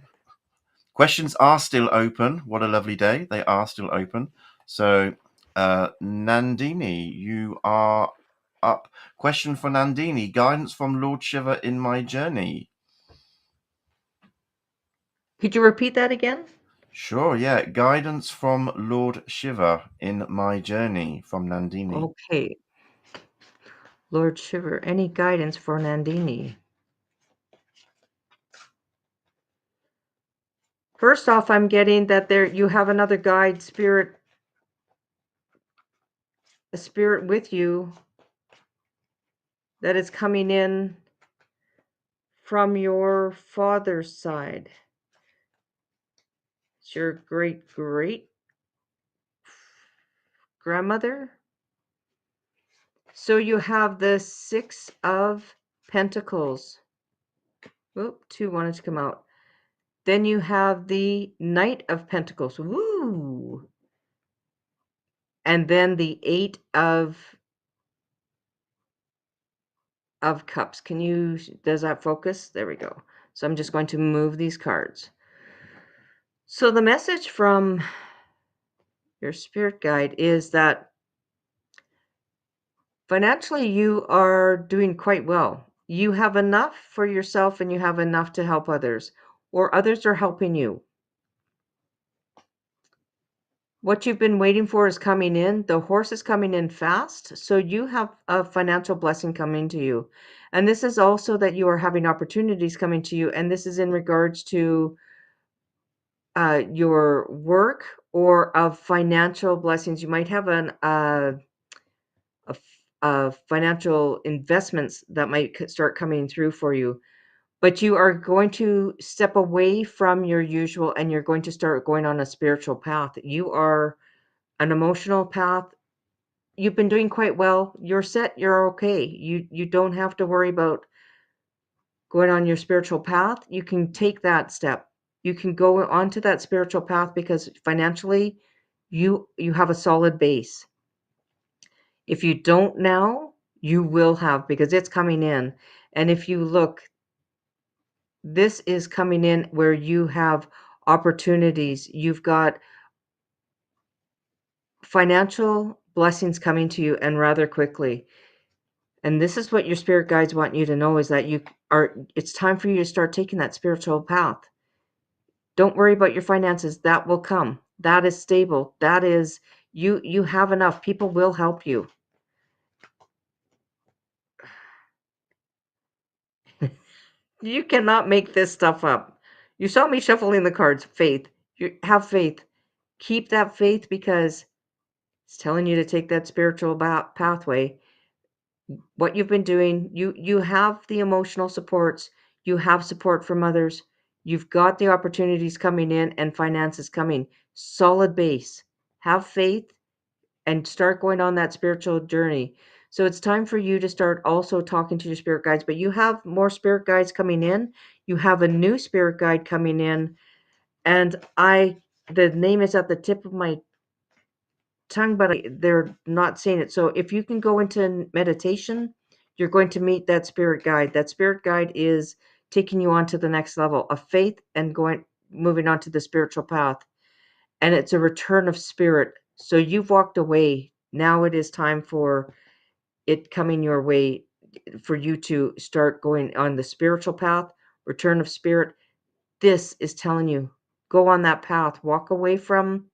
questions are still open. What a lovely day. They are still open. So, Nandini, you are up. Question for Nandini. Guidance from Lord Shiva in my journey. Could you repeat that again? Sure, yeah. Guidance from Lord Shiva in my journey from Nandini. Okay. Lord Shiver, any guidance for Nandini? First off, I'm getting that there you have another guide spirit, a spirit with you that is coming in from your father's side. It's your great grandmother. So you have the Six of Pentacles. Oop, two wanted to come out. Then you have the Knight of Pentacles. Woo! And then the Eight of Cups. Does that focus? There we go. So I'm just going to move these cards. So the message from your spirit guide is that financially you are doing quite well. You have enough for yourself and you have enough to help others, or others are helping you. What you've been waiting for is coming in. The horse is coming in fast. So you have a financial blessing coming to you. And this is also that you are having opportunities coming to you. And this is in regards to your work or of financial blessings. You might have financial investments that might start coming through for you. But you are going to step away from your usual and you're going to start going on a spiritual path. You are an emotional path. You've been doing quite well. You're set. You're okay. You don't have to worry about going on your spiritual path. You can take that step. You can go onto that spiritual path because financially you have a solid base. If you don't now, you will have because it's coming in. And if you look, this is coming in where you have opportunities. You've got financial blessings coming to you and rather quickly. And this is what your spirit guides want you to know is that it's time for you to start taking that spiritual path. Don't worry about your finances. That will come. That is stable. That is you have enough. People will help you. You cannot make this stuff up. You saw me shuffling the cards. Faith. You have faith. Keep that faith because it's telling you to take that spiritual pathway. What you've been doing, you have the emotional supports, you have support from others, you've got the opportunities coming in and finances coming. Solid base. Have faith and start going on that spiritual journey. So it's time for you to start also talking to your spirit guides, but you have more spirit guides coming in. You have a new spirit guide coming in, and the name is at the tip of my tongue, but they're not saying it. So if you can go into meditation, you're going to meet that spirit guide. That spirit guide is taking you on to the next level of faith and moving on to the spiritual path. And it's a return of spirit. So you've walked away. Now it is time for it coming your way for you to start going on the spiritual path, return of spirit. This is telling you go on that path, walk away from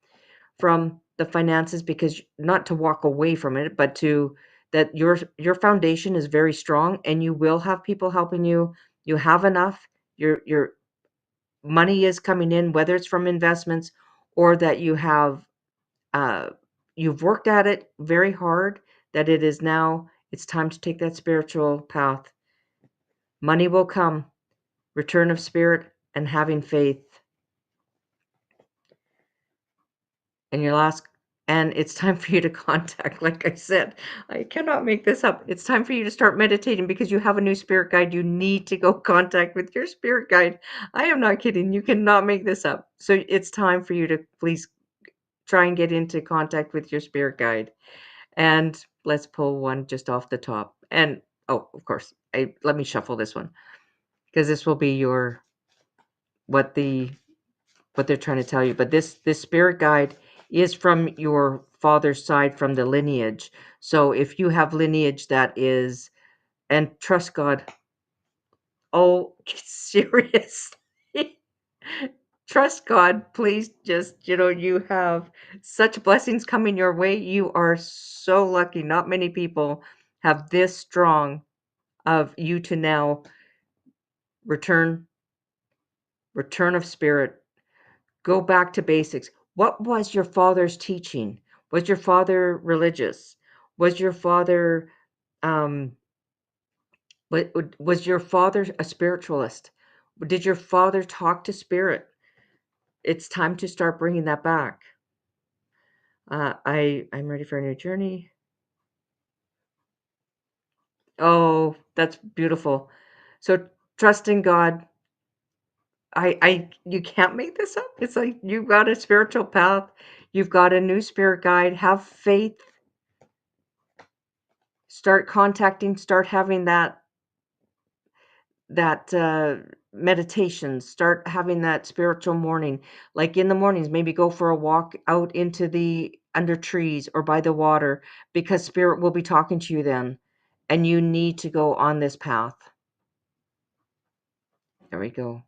the finances because not to walk away from it, but to that your foundation is very strong and you will have people helping you. You have enough. Your money is coming in, whether it's from investments or that uh, you've worked at it very hard. That it's time to take that spiritual path. Money will come, return of spirit, and having faith. And it's time for you to contact, like I said, I cannot make this up. It's time for you to start meditating because you have a new spirit guide. You need to go contact with your spirit guide. I am not kidding. You cannot make this up. So it's time for you to please try and get into contact with your spirit guide. And let's pull one just off the top. And oh, of course, let me shuffle this one because this will be what they're trying to tell you. But this spirit guide is from your father's side, from the lineage. So if you have lineage that is, and trust God, oh, seriously, trust God. Please just, you have such blessings coming your way. You are so lucky. Not many people have this strong of you to now return, return of spirit, go back to basics. What was your father's teaching? Was your father religious? Was your father, um, was your father a spiritualist? Did your father talk to spirit? It's time to start bringing that back. I'm ready for a new journey. Oh, that's beautiful. So trust in God. You can't make this up. It's like you've got a spiritual path. You've got a new spirit guide. Have faith. Start contacting. Start having that meditation. Start having that spiritual morning. Like in the mornings, maybe go for a walk out into the under trees or by the water because spirit will be talking to you then. And you need to go on this path. There we go.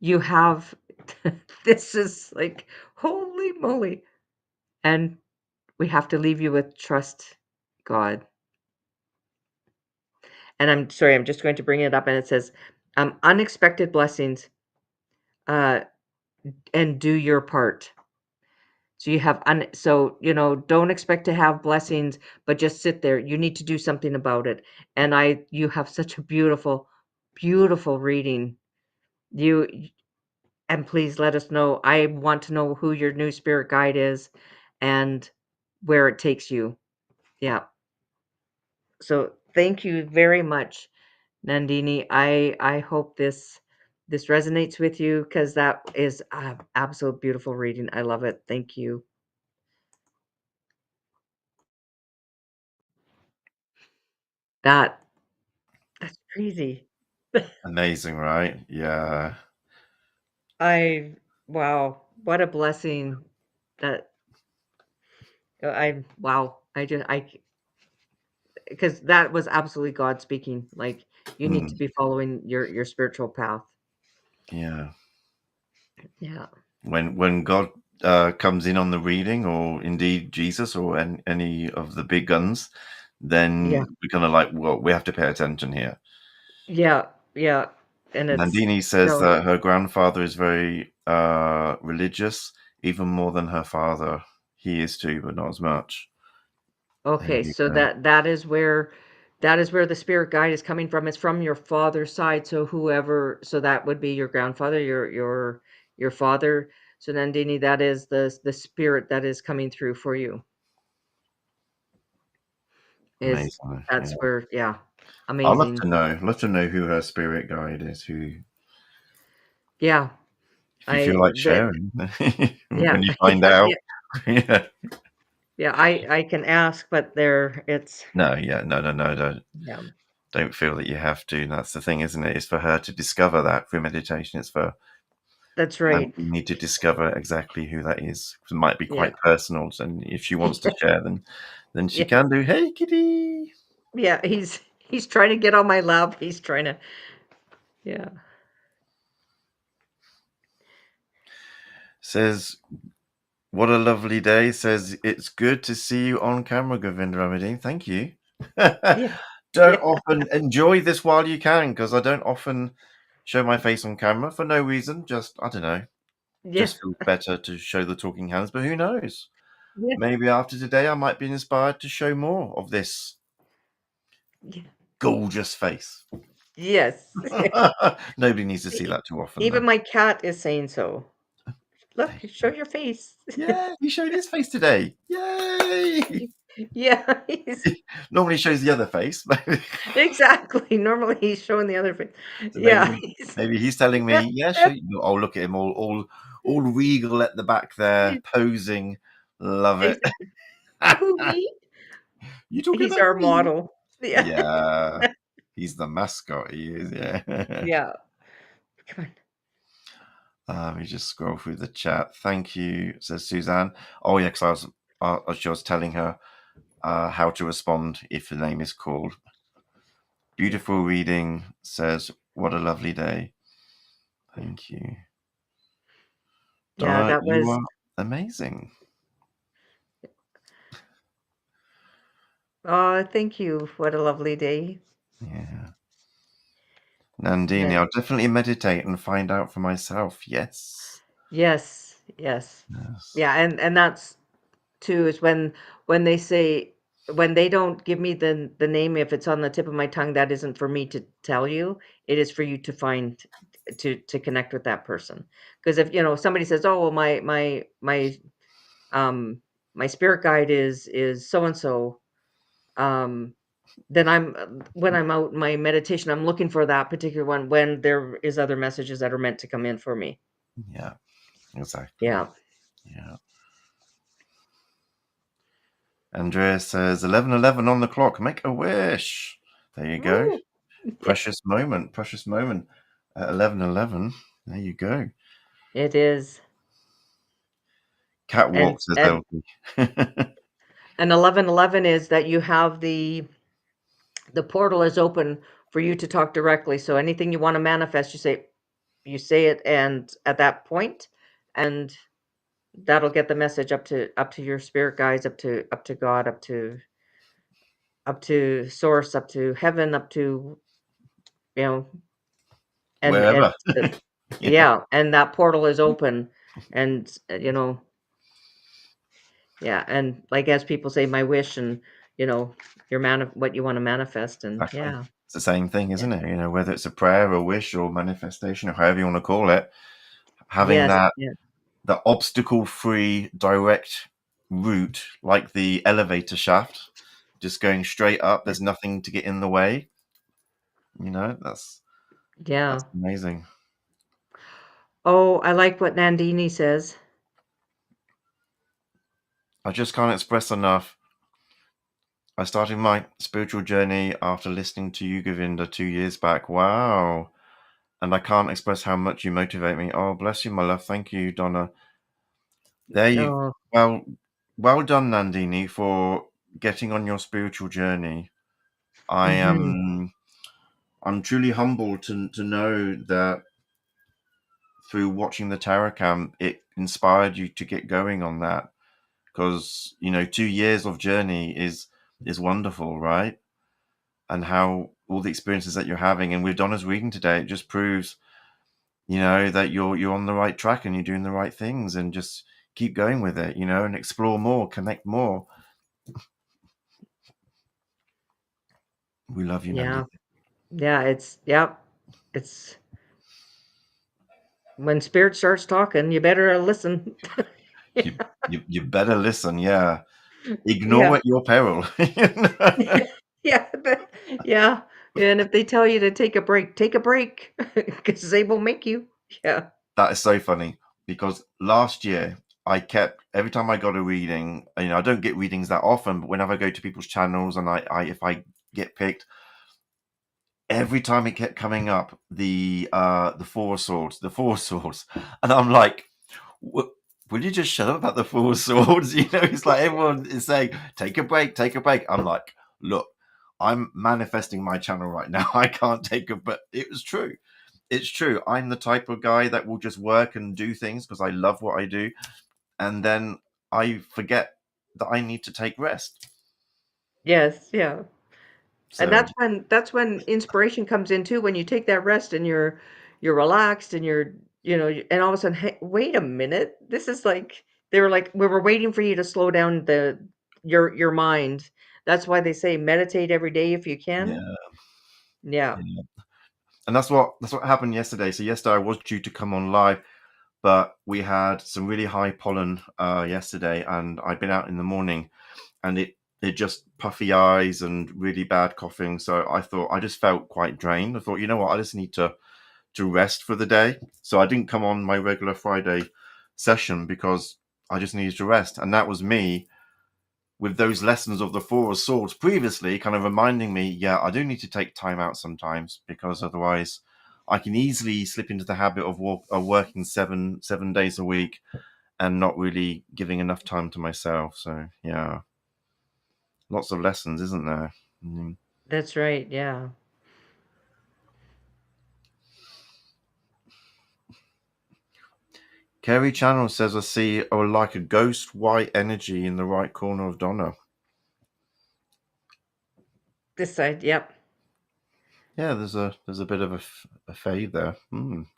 You have this is like holy moly. And we have to leave you with trust God. And I'm sorry, I'm just going to bring it up and it says unexpected blessings uh and do your part. So you have don't expect to have blessings, but just sit there. You need to do something about it. And you have such a beautiful, beautiful reading. You and please let us know. I want to know who your new spirit guide is and where it takes you. Yeah. So thank you very much, Nandini. I hope this resonates with you because that is absolute beautiful reading. I love it. Thank you. That that's crazy. Amazing, right? Yeah. I wow, what a blessing that I wow. I just I because that was absolutely God speaking. Like you need to Mm, be following your spiritual path. yeah. Yeah. When God comes in on the reading, or indeed Jesus, or any of the big guns, Yeah. then we're kind of like, well, we have to pay attention here. Yeah. Yeah. And it's Nandini says that her grandfather is very religious, even more than her father. He is too, but not as much. There okay, you so go. that is where the spirit guide is coming from. It's from your father's side. So so that would be your grandfather, your father. So Nandini, that is the spirit that is coming through for you. Is Amazing. Yeah. that's where yeah. I'd love Amazing. to know. Love to know who her spirit guide is. Who, Yeah. if you feel I like that sharing, yeah. when you find out. Yeah. Yeah. Yeah, I can ask, but it's No. Yeah. No. No. No. yeah. Don't feel that you have to. And that's the thing, isn't it? It's for her to discover that through meditation. It's for That's and right. we need to discover exactly who that is. It might be Yeah. quite personal, and if she wants to share, then she Yeah. can do. Hey, kitty Yeah, he's trying to get on my lap. He's trying to yeah. says, "What a lovely day." Says, "It's good to see you on camera, Govinda Ramadeen. Thank you." Yeah. Don't Yeah. often enjoy this while you can, because I don't often show my face on camera for no reason. Just I don't know. Yeah. Just feels better to show the talking hands. But who knows? Yeah. Maybe after today, I might be inspired to show more of this Yeah. gorgeous face. Yes. Nobody needs to see E that too often, though. even my cat is saying so. "Look, show your face." Yeah, he showed his face today. Yay! Yeah, he's Normally he shows the other face. exactly. Normally, he's showing the other face. So Yeah, maybe he's telling me, yeah, show you. Oh, look at him, all regal at the back there, posing. Love it. exactly. Who, me? You talking He's about our me? model. Yeah. Yeah, he's the mascot. He is. Yeah. Yeah. Come on. Let me just scroll through the chat. Thank you, says Suzanne. Oh yeah, because she was telling her how to respond if the name is called. Yeah. Beautiful reading, says, what a lovely day. Thank you. Yeah, Donna, that you was are amazing. oh, thank you. What a lovely day. Yeah. Nandini, Yeah. I'll definitely meditate and find out for myself. Yes. Yes, yes. Yes. Yeah, and that's too is when they say when they don't give me the name, if it's on the tip of my tongue, that isn't for me to tell you. It is for you to find to connect with that person. Because if, somebody says, "Oh, well, um my spirit guide is so and so," um then when I'm out in my meditation, I'm looking for that particular one when there is other messages that are meant to come in for me. Yeah, exactly. Yeah. Yeah. Andrea says 11:11 on the clock. Make a wish. There you go. Woo! Yeah, Precious moment. Precious moment. At 11:11. There you go. it is. Catwalk, And says and Elsie. and 1111 is that you have the portal is open for you to talk directly. So anything you want to manifest, you say it, and at that point, and that'll get the message up to your spirit guides, up to God, up to source, up to heaven, up to, you know, and Wherever. Yeah. yeah, and that portal is open, and yeah, and like as people say, my wish, and your what you want to manifest, and Exactly. yeah, It's the same thing, yeah, isn't it? Whether it's a prayer, a wish, or manifestation, or however you want to call it, having yes, that yeah, the obstacle-free direct route, like the elevator shaft, just going straight up. There's nothing to get in the way. That's yeah. amazing. Oh, I like what Nandini says. I just can't express enough. I started my spiritual journey after listening to you, Govinda, 2 years back. Wow. And I can't express how much you motivate me. Oh, bless you, my love. Thank you, Donna. There you Oh, well well done, Nandini, for getting on your spiritual journey. I hmm, am I'm truly humbled to know that through watching the Tarot Camp, it inspired you to get going on that. Because 2 years of journey is wonderful, right? And how all the experiences that you're having, and with Donna's reading today, it just proves, that you're on the right track and you're doing the right things, and just keep going with it, and explore more, connect more. We love you, Nandi. yeah, yeah. It's when spirit starts talking, you better listen. You, you better listen, yeah. Yeah, Ignore at your peril. yeah, yeah. And if they tell you to take a break, because they will make you. Yeah. That is so funny, because last year I kept every time I got a reading, I don't get readings that often, but whenever I go to people's channels and I if I get picked, every time it kept coming up, the Four of Swords, the Four of Swords, and I'm like, will you just shut up about the Four of Swords? It's like everyone is saying, take a break, take a break. I'm like, look, I'm manifesting my channel right now. I can't take a, but it was true. It's true. I'm the type of guy that will just work and do things because I love what I do, and then I forget that I need to take rest. Yes. Yeah. And So that's when inspiration comes in too, when you take that rest and you're relaxed and and all of a sudden, hey, wait a minute. This is like they were like we were waiting for you to slow down your mind. That's why they say meditate every day if you can. yeah, Yeah. yeah. And that's what happened yesterday. So yesterday I was due to come on live, but we had some really high pollen yesterday, and I'd been out in the morning, and it just puffy eyes and really bad coughing. So I thought I just felt quite drained. I thought, you know what, I just need to rest for the day. So I didn't come on my regular Friday session because I just needed to rest, and that was me with those lessons of the Four of Swords previously, kind of reminding me, yeah, I do need to take time out sometimes, because otherwise I can easily slip into the habit of working seven days a week and not really giving enough time to myself. So yeah, lots of lessons, isn't there? Mm. That's right. Yeah. Kerry Channel says, I see like a ghost white energy in the right corner of Donna. This side, yep. Yeah, there's a bit of a fade there.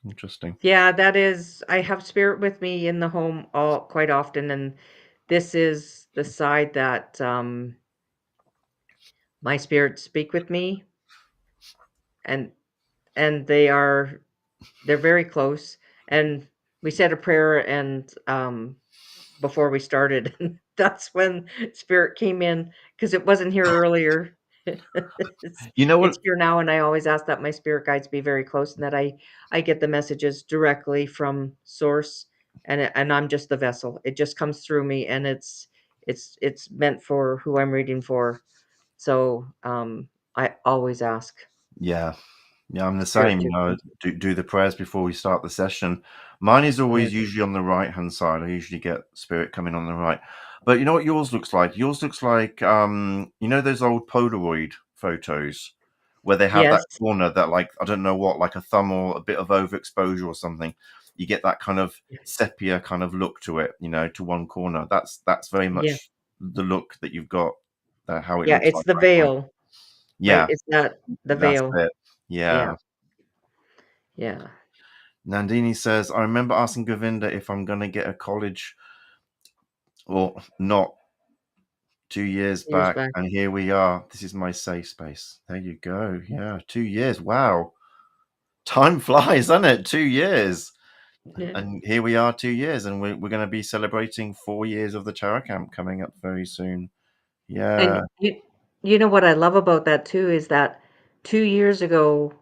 Interesting. Yeah, that is, I have spirit with me in the home all quite often, and this is the side that my spirits speak with me, and and they're very close. And we said a prayer, and before we started, and that's when spirit came in because it wasn't here earlier. it's, You know what? it's here now, and I always ask that my spirit guides be very close and that I get the messages directly from source, and I'm just the vessel. It just comes through me, and it's meant for who I'm reading for. So I always ask Yeah. Yeah, I'm the spirit same. to Do the prayers before we start the session. Mine is yes, always usually on the right hand side. I usually get spirit coming on the right. But you know what yours looks like? Yours looks like those old Polaroid photos where they have yes, that corner that, like, I don't know what, like a thumb or a bit of overexposure or something. You get that kind of sepia kind of look to it, to one corner. That's very yeah, much the look that you've got. That how it yeah. looks It's like the right now. veil, right? Yeah, It's that the that's veil. it. Yeah, Yeah. yeah. Nandini says, I remember asking Govinda if I'm going to get a college or not 2 years Years back, back. and here we are. This is my safe space. There you go. Yeah, 2 years. Wow. Time flies, doesn't it? 2 years. Yeah. And here we are, 2 years, and we're going to be celebrating 4 years of the Tarot Camp coming up very soon. And Yeah, you know what I love about that too is that 2 years ago,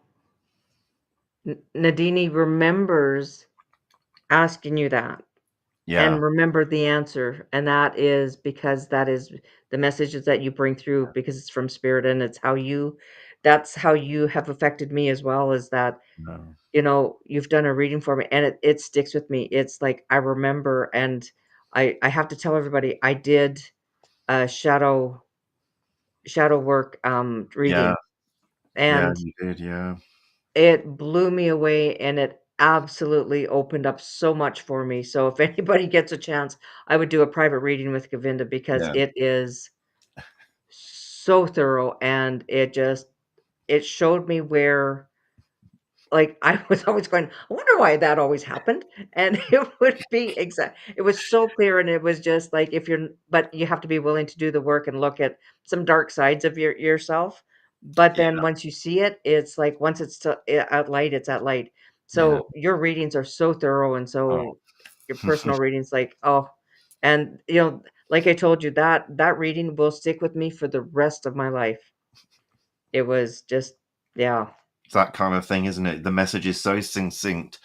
Nadini remembers asking you that yeah, and remembered the answer, and that is because that is the messages that you bring through because it's from spirit and it's how you that's how you have affected me as well, is that, no, you've done a reading for me and it sticks with me. It's like I remember, and I have to tell everybody I did a shadow work yeah, reading, yeah, and you did, yeah, it blew me away, and it absolutely opened up so much for me. So if anybody gets a chance, I would do a private reading with Govinda because yeah, it is so thorough, and it showed me where, like, I was always going, "I wonder why that always happened," and it would be exact it was so clear, and it was just like, if you're but you have to be willing to do the work and look at some dark sides of yourself, but then yeah, once you see it, it's like once at light, it's at light. yeah. So, your readings are so thorough, and Oh, so your personal readings, like, oh, and, like I told you, that reading will stick with me for the rest of my life. It was just yeah. it's that kind of thing, isn't it? The message is so succinct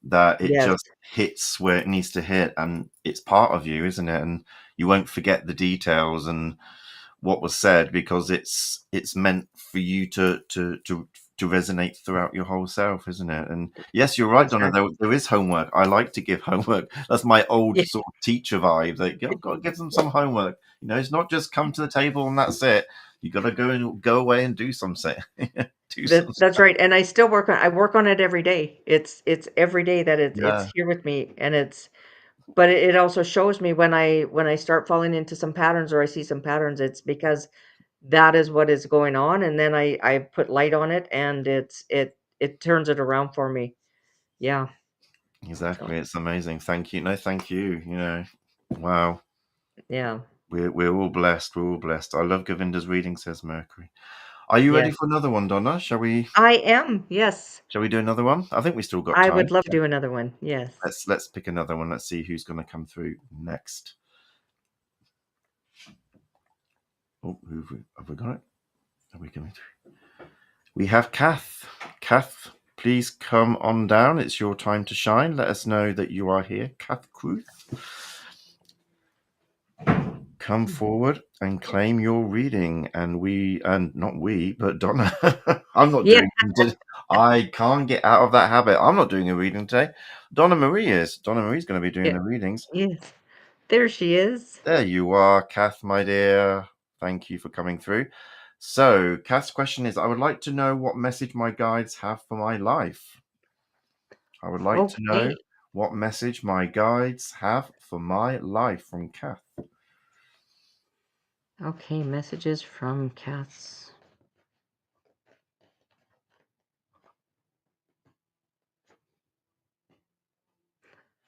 that it Yes, just hits where it needs to hit, and it's part of you, isn't it? And you won't forget the details and what was said because it's meant for you to resonate throughout your whole self, isn't it? And yes, you're right, Donna. exactly. There is homework. I like to give homework. That's my old Yeah. sort of teacher vibe. That you got to give them some homework. It's not just come to the table and that's it. You got to go away and do something. Do some That's stuff. right, and I work on it every day. It's every day that it's Yeah, here with me, and but it also shows me when I start falling into some patterns or I see some patterns, it's because that is what is going on, and then I put light on it, and it turns it around for me. Yeah, so, exactly. It's amazing. Thank you. No, thank you. Wow. yeah, We're all blessed. We're all blessed. I love Govinda's reading, says Mercury. Are you ready yes. for another one, Donna? Shall we I am, yes. shall we do another one? I think we still got I time. would love to do another one, yes. Let's pick another one. Let's see who's gonna come through next. Oh, have we got it? Are we coming through? We have Kath. Kath, please come on down. It's your time to shine. Let us know that you are here. Kath Kruth. Come forward and claim your reading, and not we, but Donna. I'm not Yeah, doing it. I can't get out of that habit. I'm not doing a reading today. Donna Marie is. Donna Marie's going to be doing yeah, the readings. yes. There she is. There you are, Kath, my dear. Thank you for coming through. So, Kath's question is, I would like to know what message my guides have for my life. I would like to know Okay. what message my guides have for my life from Kath. Okay, messages from Kath's.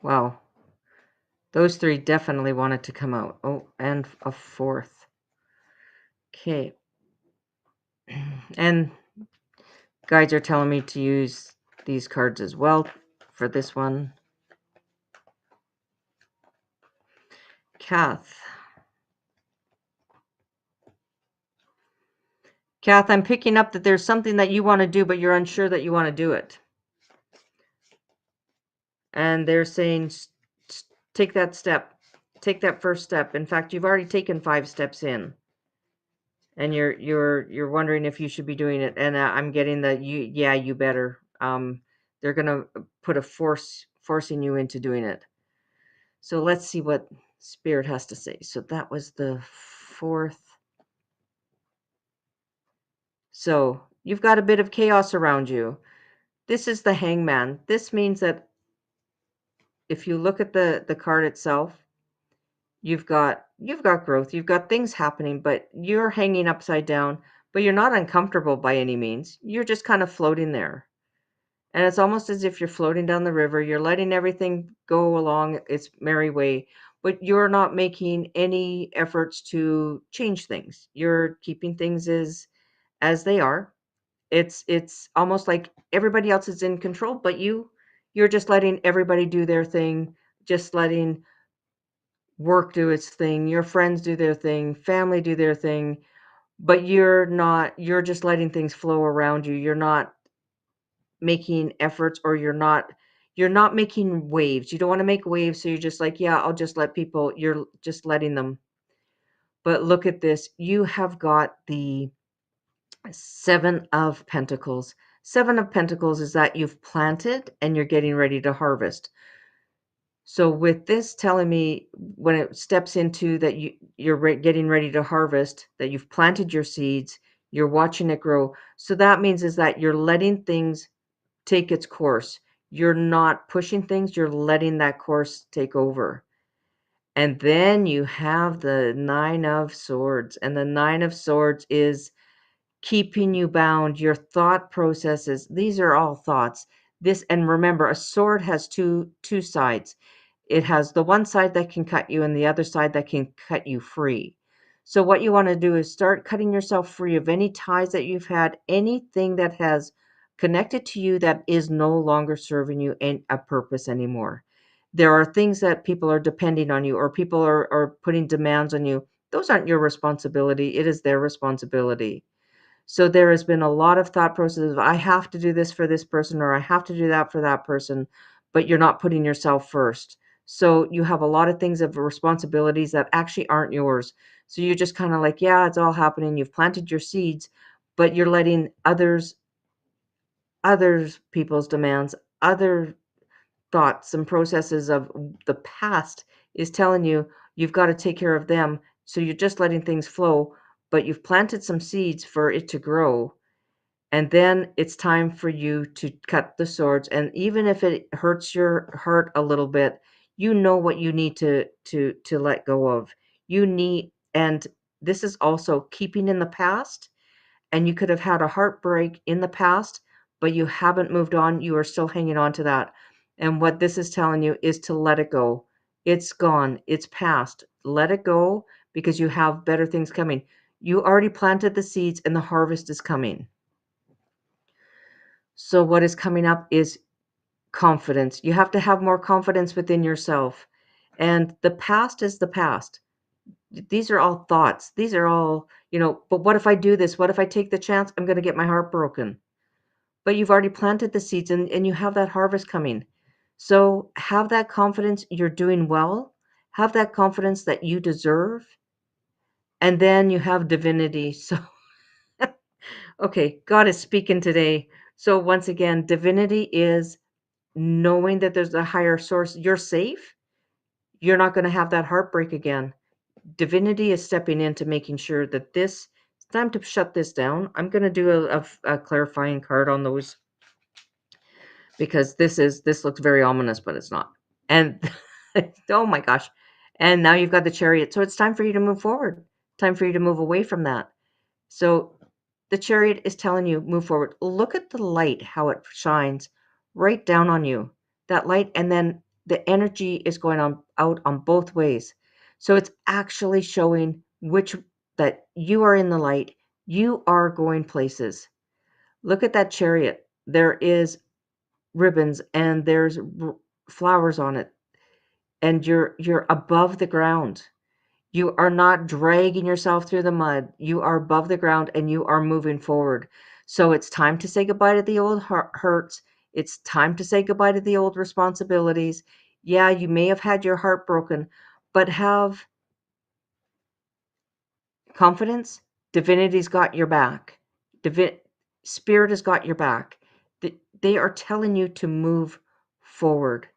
Wow. Those three definitely wanted to come out. Oh, and a fourth. Okay. And guides are telling me to use these cards as well for this one. Kath. Kath, I'm picking up that there's something that you want to do, but you're unsure that you want to do it. And they're saying, take that step. Take that first step. In fact, you've already taken 5 steps in. And you're wondering if you should be doing it. And I'm getting that you better. They're gonna put a forcing you into doing it. So let's see what Spirit has to say. So that was the 4th. So you've got a bit of chaos around you. This is the Hangman. This means that if you look at the card itself, you've got growth, you've got things happening, but you're hanging upside down, but you're not uncomfortable by any means. You're just kind of floating there. And it's almost as if you're floating down the river, you're letting everything go along its merry way, but you're not making any efforts to change things. You're keeping things as they are. It's almost like everybody else is in control, but you're just letting everybody do their thing, just letting work do its thing, your friends do their thing, family do their thing, but you're just letting things flow around you. You're not making efforts, or you're not making waves. You don't want to make waves, so you're just like, yeah, I'll just let people, you're just letting them. But look at this. You have got the 7 of Pentacles. 7 of Pentacles is that you've planted and you're getting ready to harvest. So with this telling me, when it steps into that you're getting ready to harvest, that you've planted your seeds, you're watching it grow. So that means is that you're letting things take its course. You're not pushing things, you're letting that course take over. And then you have the 9 of Swords. And the 9 of Swords is keeping you bound, your thought processes. These are all thoughts. This, and remember, a sword has two sides. It has the one side that can cut you and the other side that can cut you free. So what you want to do is start cutting yourself free of any ties that you've had, anything that has connected to you that is no longer serving you in a purpose anymore. There are things that people are depending on you, or people are putting demands on you. Those aren't your responsibility. It is their responsibility. So there has been a lot of thought process of, I have to do this for this person, or I have to do that for that person, but you're not putting yourself first. So you have a lot of things of responsibilities that actually aren't yours. So you're just kind of like, yeah, it's all happening. You've planted your seeds, but you're letting others people's demands, other thoughts and processes of the past is telling you you've got to take care of them. So you're just letting things flow, but you've planted some seeds for it to grow. And then it's time for you to cut the swords. And even if it hurts your heart a little bit, you know what you need to let go of. You need, and this is also keeping in the past. And you could have had a heartbreak in the past, but you haven't moved on. You are still hanging on to that. And what this is telling you is to let it go. It's gone. It's past. Let it go, because you have better things coming. You already planted the seeds and the harvest is coming. So what is coming up is confidence. You have to have more confidence within yourself. And the past is the past. These are all thoughts. These are all, but what if I do this? What if I take the chance? I'm going to get my heart broken. But you've already planted the seeds, and you have that harvest coming. So have that confidence you're doing well. Have that confidence that you deserve. And then you have divinity. So, okay, God is speaking today. So once again, divinity is knowing that there's a higher source. You're safe. You're not going to have that heartbreak again. Divinity is stepping into making sure that it's time to shut this down. I'm going to do a clarifying card on those, because this looks very ominous, but it's not. And oh my gosh. And now you've got the Chariot. So it's time for you to move forward. Time for you to move away from that. So the Chariot is telling you move forward. Look at the light, how it shines right down on you. That light, and then the energy is going on out on both ways. So it's actually showing which that you are in the light. You are going places. Look at that Chariot. There is ribbons and there's flowers on it, and you're above the ground. You are not dragging yourself through the mud. You are above the ground and you are moving forward. So it's time to say goodbye to the old hurts. It's time to say goodbye to the old responsibilities. Yeah, you may have had your heart broken, but have confidence. Divinity's got your back. Spirit has got your back. They are telling you to move forward.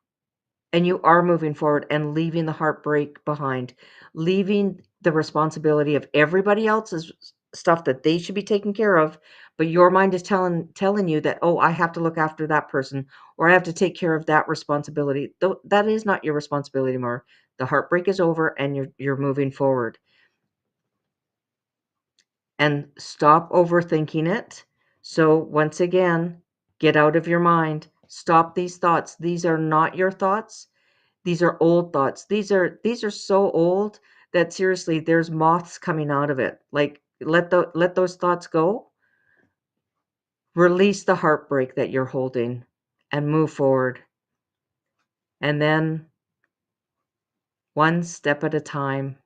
And you are moving forward and leaving the heartbreak behind, leaving the responsibility of everybody else's stuff that they should be taking care of, but your mind is telling you that, oh, I have to look after that person, or I have to take care of that responsibility. Though that is not your responsibility anymore. The heartbreak is over and you're moving forward. And stop overthinking it. So once again, get out of your mind. Stop these thoughts. These are not your thoughts. These are old thoughts. These are so old that seriously, there's moths coming out of it. Like let those thoughts go. Release the heartbreak that you're holding and move forward. And then one step at a time.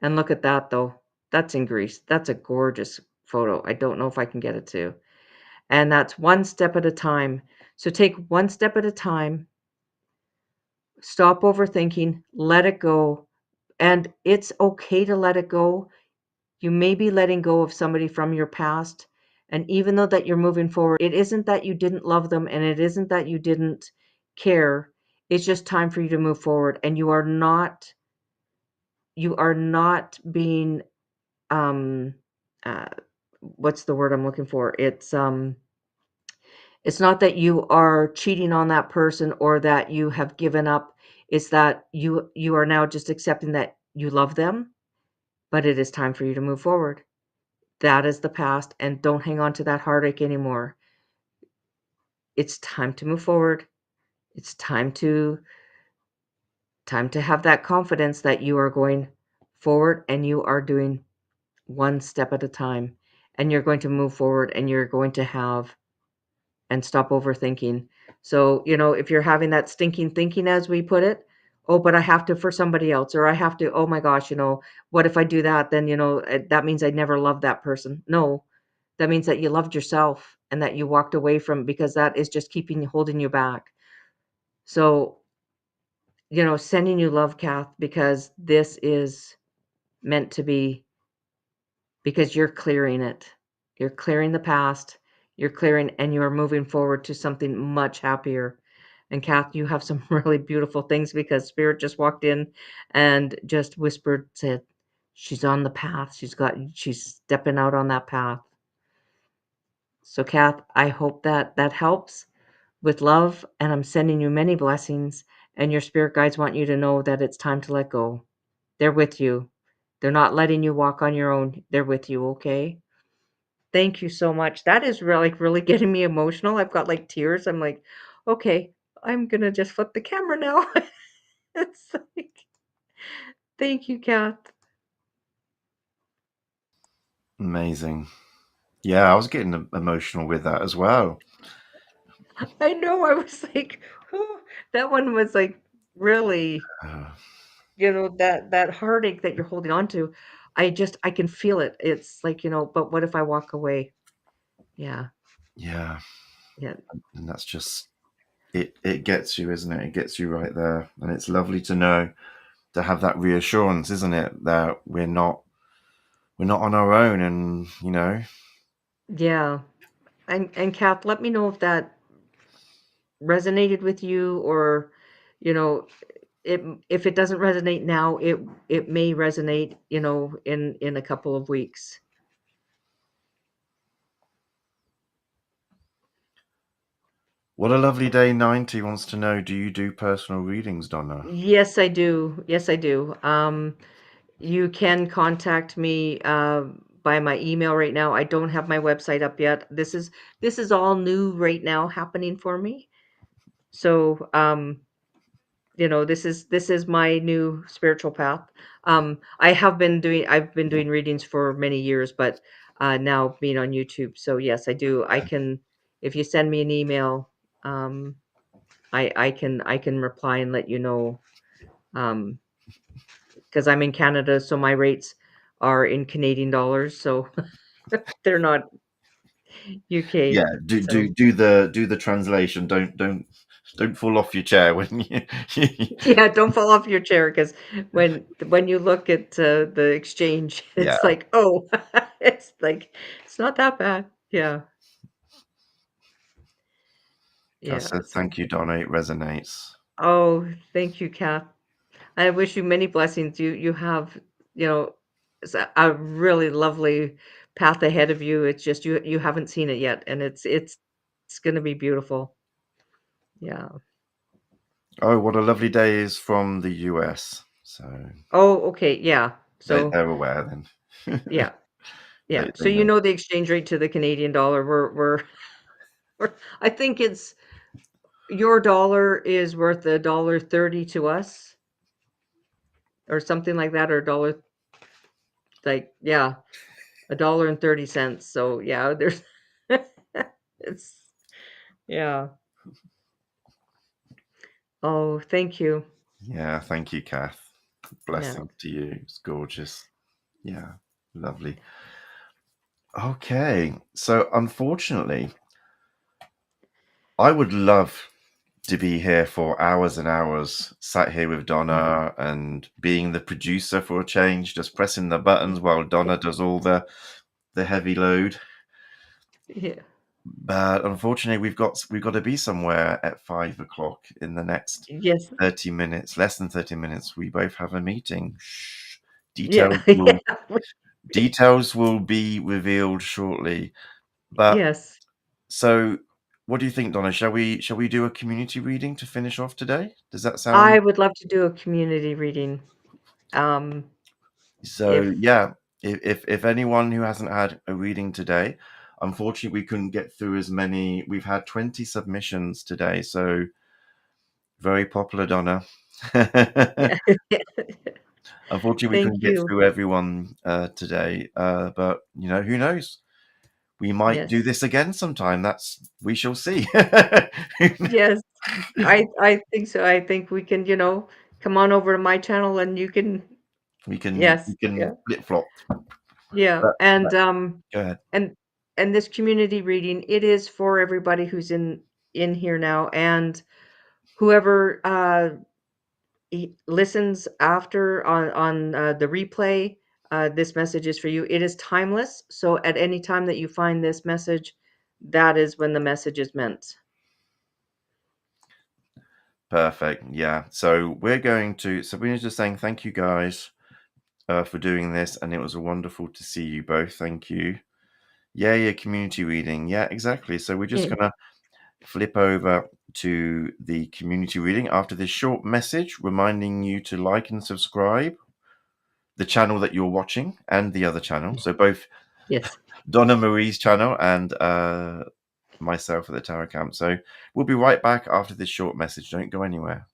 And look at that though. That's in Greece. That's a gorgeous photo. I don't know if I can get it to. And that's one step at a time. So take one step at a time. Stop overthinking, let it go. And it's okay to let it go. You may be letting go of somebody from your past. And even though that you're moving forward, it isn't that you didn't love them and it isn't that you didn't care. It's just time for you to move forward. And you are not being um uh what's the word I'm looking for? It's not that you are cheating on that person or that you have given up. It's that you are now just accepting that you love them, but it is time for you to move forward. That is the past, and don't hang on to that heartache anymore. It's time to move forward. It's time to have that confidence that you are going forward and you are doing one step at a time, and you're going to move forward and you're going to have and stop overthinking. So, if you're having that stinking thinking, as we put it, oh, but I have to for somebody else, or I have to, oh my gosh, what if I do that? Then, that means I never loved that person. No, that means that you loved yourself and that you walked away from, because that is just holding you back. So, sending you love, Kath, because this is meant to be, because you're clearing it. You're clearing the past. You're clearing and you're moving forward to something much happier. And Kath, you have some really beautiful things, because Spirit just walked in and just whispered, said, she's on the path. She's stepping out on that path. So Kath, I hope that helps with love, and I'm sending you many blessings, and your spirit guides want you to know that it's time to let go. They're with you. They're not letting you walk on your own. They're with you, okay? Thank you so much. That is really getting me emotional. I've got like tears. I'm like, okay, I'm gonna just flip the camera now. It's like, thank you, Kath. Amazing. Yeah, I was getting emotional with that as well. I know. I was like, oh, that one was like really, Uh, that heartache that you're holding on to. I can feel it. It's like, but what if I walk away? Yeah, yeah, yeah, and that's just it. It gets you, isn't it? It gets you right there, and it's lovely to know, to have that reassurance, isn't it, that we're not on our own, and yeah. And Kath, let me know if that resonated with you, or you know it if it doesn't resonate now, it may resonate, in a couple of weeks. What a lovely day. 90 wants to know, do you do personal readings, Donna? Yes, I do. Yes, I do. You can contact me by my email right now. I don't have my website up yet. This is all new right now happening for me. So, this is my new spiritual path. I've been doing readings for many years, but now being on YouTube. So yes, I do. I can, if you send me an email, um, I can reply and let you know. Um, because I'm in Canada, so my rates are in Canadian dollars, so they're not Yeah, UK. So do the translation. Don't fall off your chair when you yeah, don't fall off your chair because when you look at the exchange, yeah. it's like, oh, it's like it's not that bad. Yeah, I yeah. said So, thank you, Donna. It resonates. oh, thank you, Kath. I wish you many blessings. You have, you know, a really lovely path ahead of you. It's just you haven't seen it yet, and it's going to be beautiful. Yeah. Oh, what a lovely day is from the US. So Oh, okay. Yeah. So they're aware then. yeah, yeah. So They know. the exchange rate to the Canadian dollar. We're I think it's your dollar is worth $1.30 to us, or something like that, or a dollar, like, yeah, $1.30. So yeah, there's it's yeah. Oh, thank you. Yeah, thank you, Kath. Yeah. Blessing to you. It's gorgeous. Yeah, lovely. Okay, so unfortunately, I would love to be here for hours and hours, sat here with Donna and being the producer for a change, just pressing the buttons while Donna does all the heavy load. Yeah. But unfortunately, we've got to be somewhere at 5 o'clock in the next Yes. 30 minutes, less than 30 minutes. We both have a meeting. Shh. Yeah. Details will details will be revealed shortly. But Yes. so what do you think, Donna? Shall we do a community reading to finish off today? Does that I sound would love to do a community reading. Um, so? if Yeah. If anyone who hasn't had a reading today, unfortunately we couldn't get through as many. We've had 20 submissions today, so very popular, Donna. yeah. Unfortunately, we Thank couldn't get you. through everyone today, but who knows? We might do Yes. this again sometime. We shall see. Yes. I think so. I think we can, come on over to my channel and you can. we can Yes. we can Yeah. flip flop. Yeah. But go ahead. And and this community reading, it is for everybody who's in here now, and whoever listens after on the replay. This message is for you. It is timeless. So at any time that you find this message, that is when the message is meant. Perfect. Yeah. So we're going to. Sabrina's just saying thank you guys for doing this, and it was wonderful to see you both. Thank you. Yeah, yeah. Community reading. Yeah, exactly. So we're just Yeah. gonna flip over to the community reading after this short message reminding you to like and subscribe the channel that you're watching and the other channel. So both Yes. Donna Marie's channel and myself at the Tower Camp. So we'll be right back after this short message. Don't go anywhere.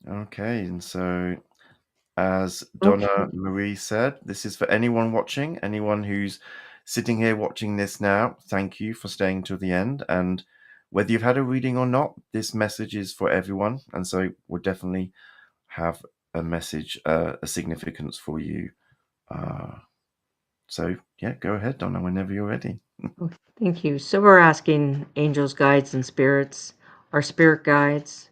Okay, and so as Donna Okay. Marie said, this is for anyone watching, anyone who's sitting here watching this now. Thank you for staying till the end. And whether you've had a reading or not, this message is for everyone. And so we'll definitely have a message, a significance for you. So, yeah, go ahead, Donna, whenever you're ready. Oh, thank you. So we're asking angels, guides, and spirits, our spirit guides,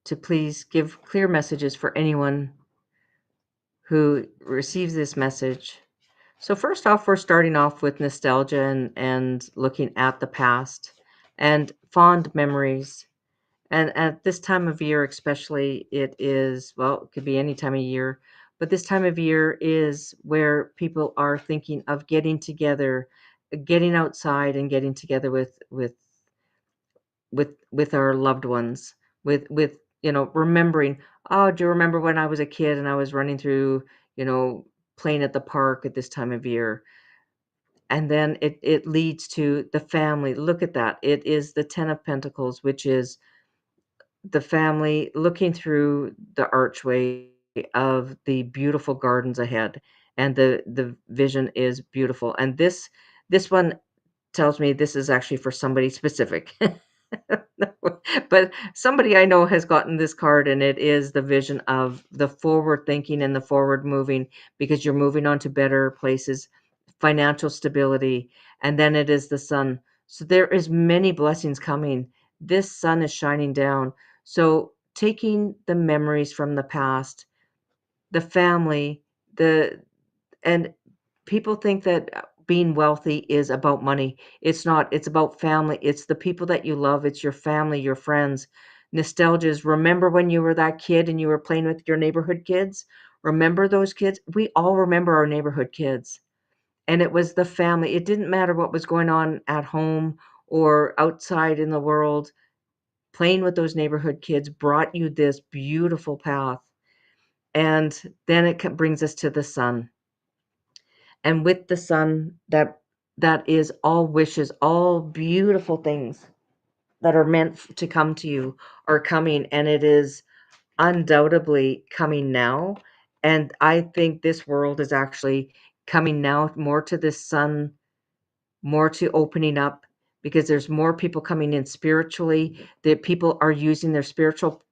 to please give clear messages for anyone who receives this message. So first off, we're starting off with nostalgia and looking at the past and fond memories. And at this time of year, especially, it is, well, it could be any time of year, but this time of year is where people are thinking of getting together, getting outside and getting together with our loved ones, with remembering, oh, do you remember when I was a kid and I was running through, playing at the park at this time of year? And then it leads to the family. Look at that. It is the 10 of Pentacles, which is the family looking through the archway of the beautiful gardens ahead, and the vision is beautiful. And this one tells me this is actually for somebody specific. But somebody I know has gotten this card, and it is the vision of the forward thinking and the forward moving, because you're moving on to better places, financial stability, and then it is the sun. So there is many blessings coming. This sun is shining down. So taking the memories from the past, the family, the and people think that being wealthy is about money. It's not. It's about family. It's the people that you love. It's your family, your friends. Nostalgia is, remember when you were that kid and you were playing with your neighborhood kids? Remember those kids? We all remember our neighborhood kids. And it was the family. It didn't matter what was going on at home or outside in the world. Playing with those neighborhood kids brought you this beautiful path. And then it brings us to the sun. And with the sun, that is all wishes, all beautiful things that are meant to come to you are coming, and it is undoubtedly coming now. And I think this world is actually coming now more to the sun, more to opening up, because there's more people coming in spiritually. That people are using their spiritual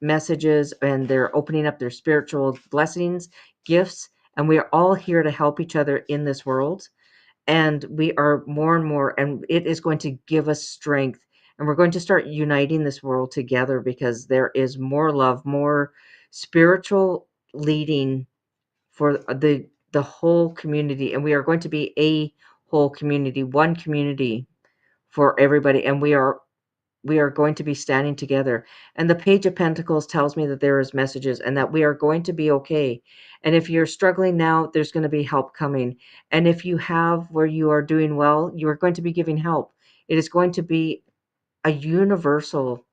messages, and they're opening up their spiritual blessings, gifts, and we are all here to help each other in this world. And we are more and more, and it is going to give us strength, and we're going to start uniting this world together, because there is more love, more spiritual leading for the whole community, and we are going to be a whole community, one community for everybody, and we are going to be standing together. And the Page of Pentacles tells me that there is messages and that we are going to be okay. And if you're struggling now, there's going to be help coming. And if you have where you are doing well, you are going to be giving help. It is going to be a universal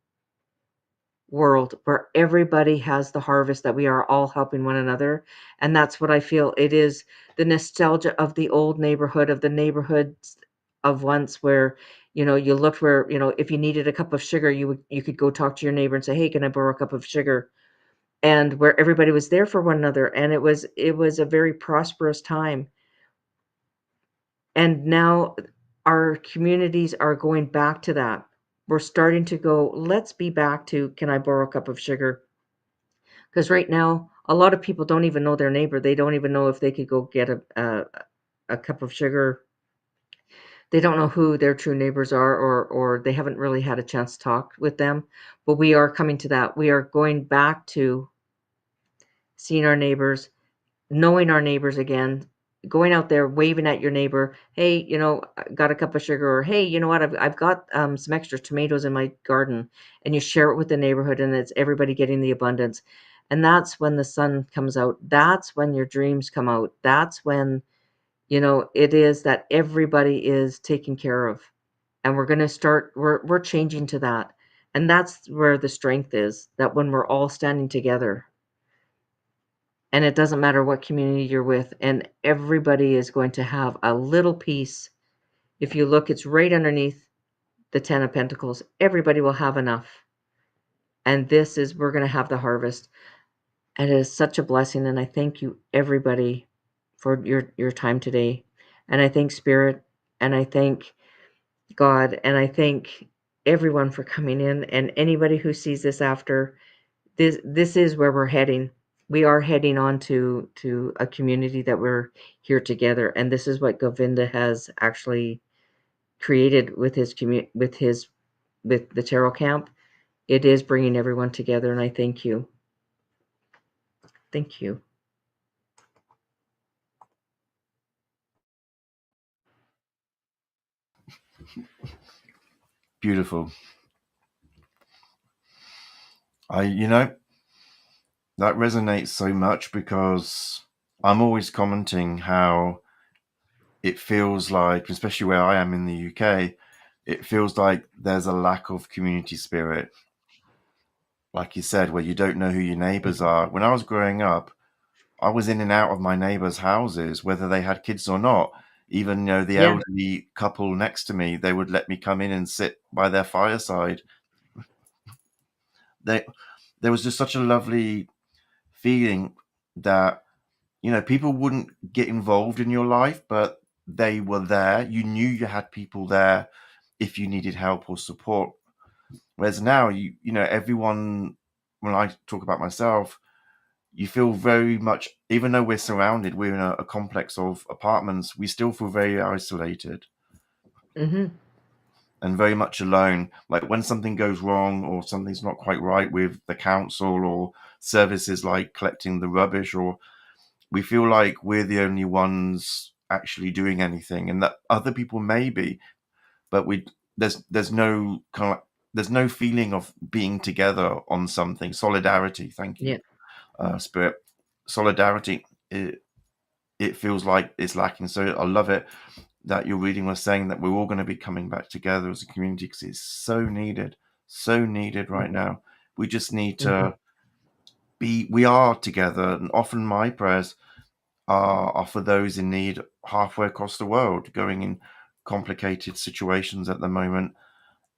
world where everybody has the harvest, that we are all helping one another. And that's what I feel. It is the nostalgia of the old neighborhood, of the neighborhoods of once, where you looked, where if you needed a cup of sugar, you could go talk to your neighbor and say, hey, can I borrow a cup of sugar? And where everybody was there for one another, and it was a very prosperous time. And now our communities are going back to that. We're starting to go, let's be back to, can I borrow a cup of sugar? Because right now, a lot of people don't even know their neighbor. They don't even know if they could go get a cup of sugar. They don't know who their true neighbors are, or they haven't really had a chance to talk with them. But we are coming to that. We are going back to seeing our neighbors, knowing our neighbors again, going out there, waving at your neighbor. Hey, I got a cup of sugar, or hey, you know what? I've got some extra tomatoes in my garden, and you share it with the neighborhood, and it's everybody getting the abundance. And that's when the sun comes out. That's when your dreams come out. That's when it is that everybody is taken care of, and we're going to start. We're changing to that, and that's where the strength is. That when we're all standing together. And it doesn't matter what community you're with, and everybody is going to have a little piece. If you look, it's right underneath the 10 of Pentacles. Everybody will have enough. And we're going to have the harvest. And it is such a blessing. And I thank you, everybody, for your time today. And I thank Spirit, and I thank God, and I thank everyone for coming in, and anybody who sees this after. This is where we're heading. We are heading on to a community that we're here together, and this is what Govinda has actually created with with the tarot camp. It is bringing everyone together, and I thank you. Thank you. Beautiful. That resonates so much because I'm always commenting how it feels like, especially where I am in the UK, it feels like there's a lack of community spirit. Like you said, where you don't know who your neighbors are. When I was growing up, I was in and out of my neighbors' houses, whether they had kids or not. Even, the Yeah. elderly couple next to me, they would let me come in and sit by their fireside. They, there was just such a lovely feeling that, people wouldn't get involved in your life, but they were there. You knew you had people there if you needed help or support. Whereas now, everyone, when I talk about myself, you feel very much, even though we're in a complex of apartments, we still feel very isolated Mm-hmm. and very much alone. Like when something goes wrong or something's not quite right with the council or services like collecting the rubbish, or we feel like we're the only ones actually doing anything, and that other people may be, but there's no kind of there's no feeling of being together on something. Solidarity, thank you, Yeah. Spirit. Solidarity. It feels like it's lacking. So I love it that your reading was saying that we're all going to be coming back together as a community because it's so needed right now. We just need Mm-hmm. to we are together. And often my prayers are for those in need halfway across the world, going in complicated situations at the moment.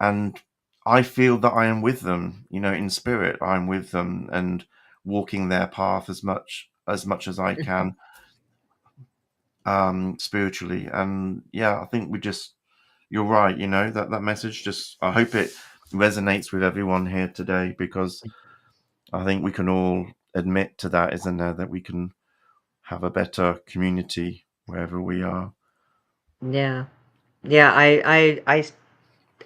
And I feel that I am with them, in spirit. I'm with them and walking their path as much as I can, spiritually. And yeah, I think you're right, that message, just I hope it resonates with everyone here today, because I think we can all admit to that, isn't there, that we can have a better community wherever we are. Yeah. Yeah.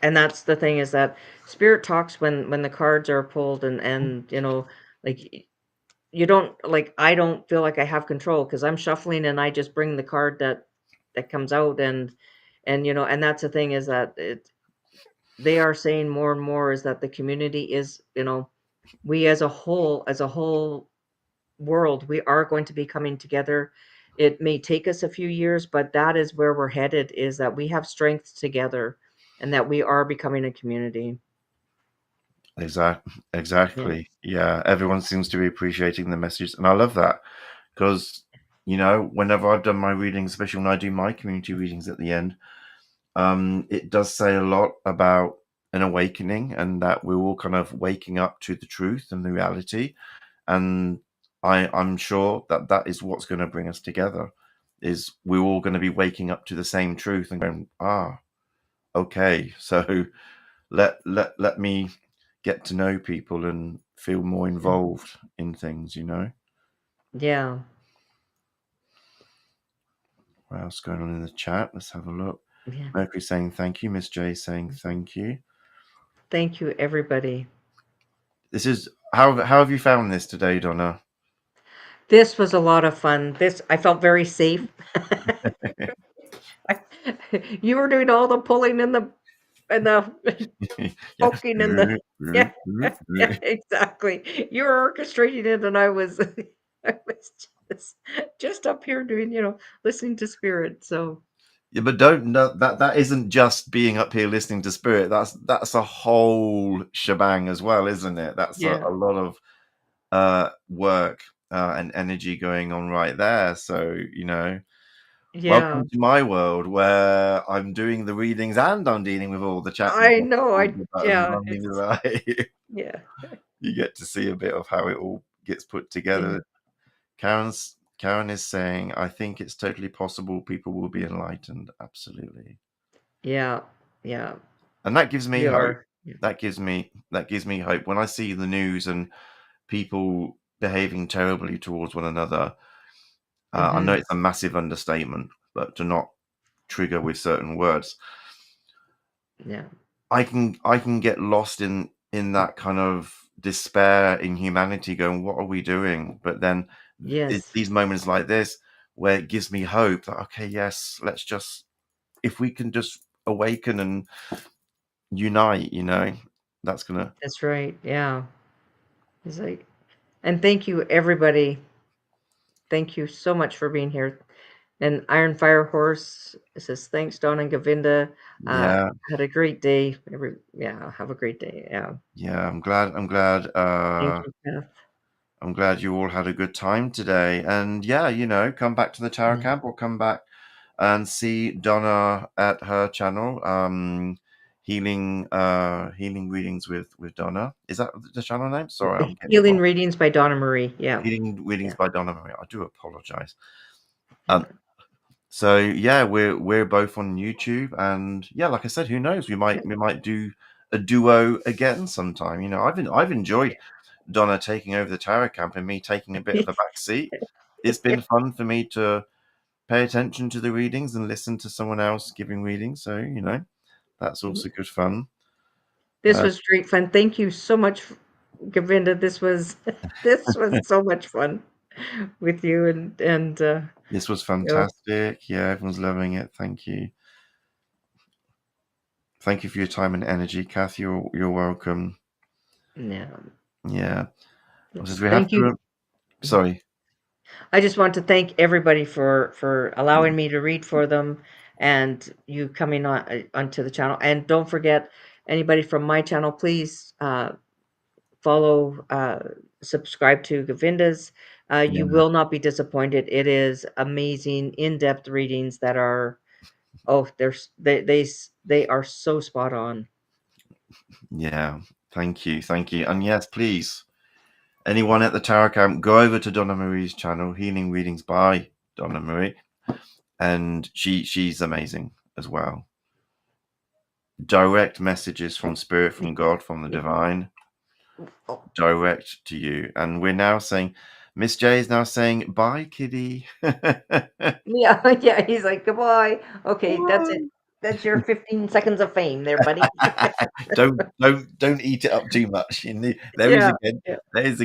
And that's the thing is that spirit talks when the cards are pulled, and like you don't like I don't feel like I have control because I'm shuffling and I just bring the card that comes out, and that's the thing is that they are saying more and more is that the community is, we as a whole world, we are going to be coming together. It may take us a few years, but that is where we're headed, is that we have strength together and that we are becoming a community. Yeah. Exactly. Yeah, everyone seems to be appreciating the message, and I love that because whenever I've done my readings, especially when I do my community readings at the end, it does say a lot about an awakening and that we're all kind of waking up to the truth and the reality. And I'm sure that that is what's going to bring us together. Is we're all going to be waking up to the same truth and going, okay, so let me get to know people and feel more Mm. involved in things. Yeah. What else going on in the chat? Let's have a look. Yeah. Mercury saying thank you. Miss J saying thank you. Thank you, everybody. This is how have you found this today, Donna? This was a lot of fun. This I felt very safe. You were doing all the pulling and the Yeah. poking and the yeah, yeah, exactly. You were orchestrating it, and I was I was just up here doing, listening to spirit. So Yeah, but don't no, that isn't just being up here listening to spirit. That's a whole shebang as well, isn't it? That's a, yeah, a lot of work and energy going on right there. So yeah. welcome to my world where I'm doing the readings and I'm dealing with all the chat I box, know. all the buttons Yeah, running it's right. yeah, You get to see a bit of how it all gets put yeah, together. Karen is saying, I think it's totally possible people will be enlightened. Absolutely. yeah, yeah. And that gives me We hope. are. Yeah. That gives me hope. When I see the news and people behaving terribly towards one another, I know Hmm. it's a massive understatement, but to not trigger with certain words, Yeah. I can get lost in that kind of despair in humanity, going, "What are we doing?" But then it's Yes, these moments like this where it gives me hope that okay, yes, let's just if we can just awaken and unite, that's gonna that's right. Yeah. He's like, and thank you, everybody. Thank you so much for being here. And Iron Fire Horse says, thanks, Dawn and Govinda. Yeah, Had a great day. Have a great day. Yeah. yeah. I'm glad. Thank you, Beth. I'm glad you all had a good time today. And yeah, come back to the Tower Yeah. Camp or come back and see Donna at her channel. Healing readings with Donna. Is that the channel name? Sorry, I'm getting it Healing wrong. Readings by Donna Marie. Yeah. Healing readings Yeah. by Donna Marie. I do apologize. Yeah. So yeah, we're both on YouTube, and yeah, like I said, who knows? We might do a duo again sometime. I've enjoyed Donna taking over the Tower Camp and me taking a bit of a back seat. It's been fun for me to pay attention to the readings and listen to someone else giving readings. So that's also good fun. This was great fun. Thank you so much, Govinda. This was this was so much fun with you and This was you know, fantastic. Yeah, everyone's loving it. Thank you. Thank you for your time and energy, Kath. You're welcome. yeah. Yeah. Yes. So we have Thank you. to. Sorry. I just want to thank everybody for allowing me to read for them and you coming on onto the channel. And don't forget anybody from my channel, please follow, subscribe to Govinda's. Yeah. You will not be disappointed. It is amazing, in-depth readings that are they are so spot on. Yeah. Thank you. Thank you. And yes, please, anyone at the Tower Camp, go over to Donna Marie's channel, Healing Readings by Donna Marie, and she's amazing as well. Direct messages from Spirit, from God, from the Divine, Oh, direct to you. And we're now saying, Miss J is now saying, bye, kitty. yeah, yeah. He's like, goodbye. Okay, that's it. That's your 15 seconds of fame, there, buddy. Don't eat it up too much. There is Yeah, again,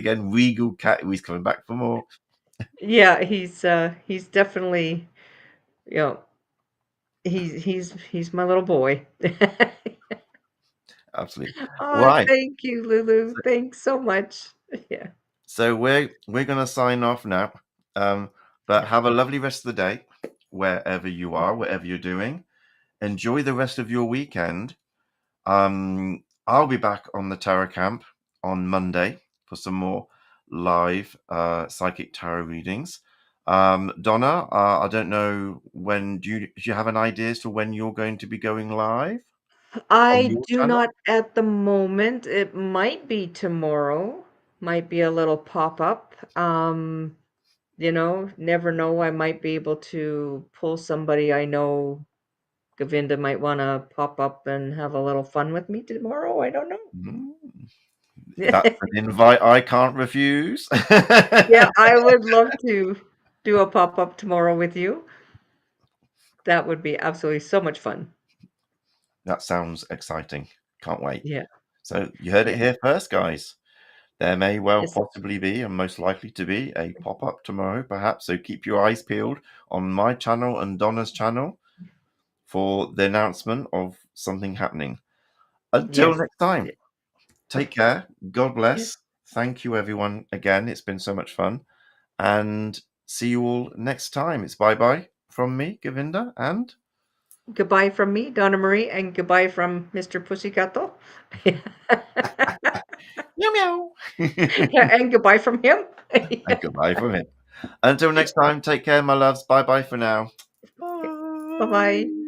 yeah, Regal Cat. He's coming back for more. yeah. He's definitely, you know, he's my little boy. Absolutely. Oh, Right. thank you, Lulu. Thanks so much. Yeah, So we're gonna sign off now. But yeah. have a lovely rest of the day, wherever you are, whatever you're doing. Enjoy the rest of your weekend. I'll be back on the Tarot Camp on Monday for some more live psychic tarot readings. Donna, I don't know when do you have an idea as to when you're going to be going live on I your do channel? not at the moment. It might be tomorrow. Might be a little pop-up. Never know. I might be able to pull somebody I know Govinda might wanna pop up and have a little fun with me tomorrow. I don't know. Mm, that's an invite I can't refuse. Yeah, I would love to do a pop-up tomorrow with you. That would be absolutely so much fun. That sounds exciting. Can't wait. Yeah, So you heard it yeah. here first, guys. There may well Yes, possibly be, and most likely to be, a pop up tomorrow, perhaps. So keep your eyes peeled on my channel and Donna's channel for the announcement of something happening. Until yes. next time, Yeah, take care. God yeah. bless. Thank you, everyone. Again, it's been so much fun. And see you all next time. It's bye bye from me, Govinda, and Goodbye from me, Donna Marie, and goodbye from Mr. Pussygato. meow meow. Yeah, and goodbye from him. And goodbye from him. Until next time, take care, my loves. Bye bye for now. Bye-bye. Bye.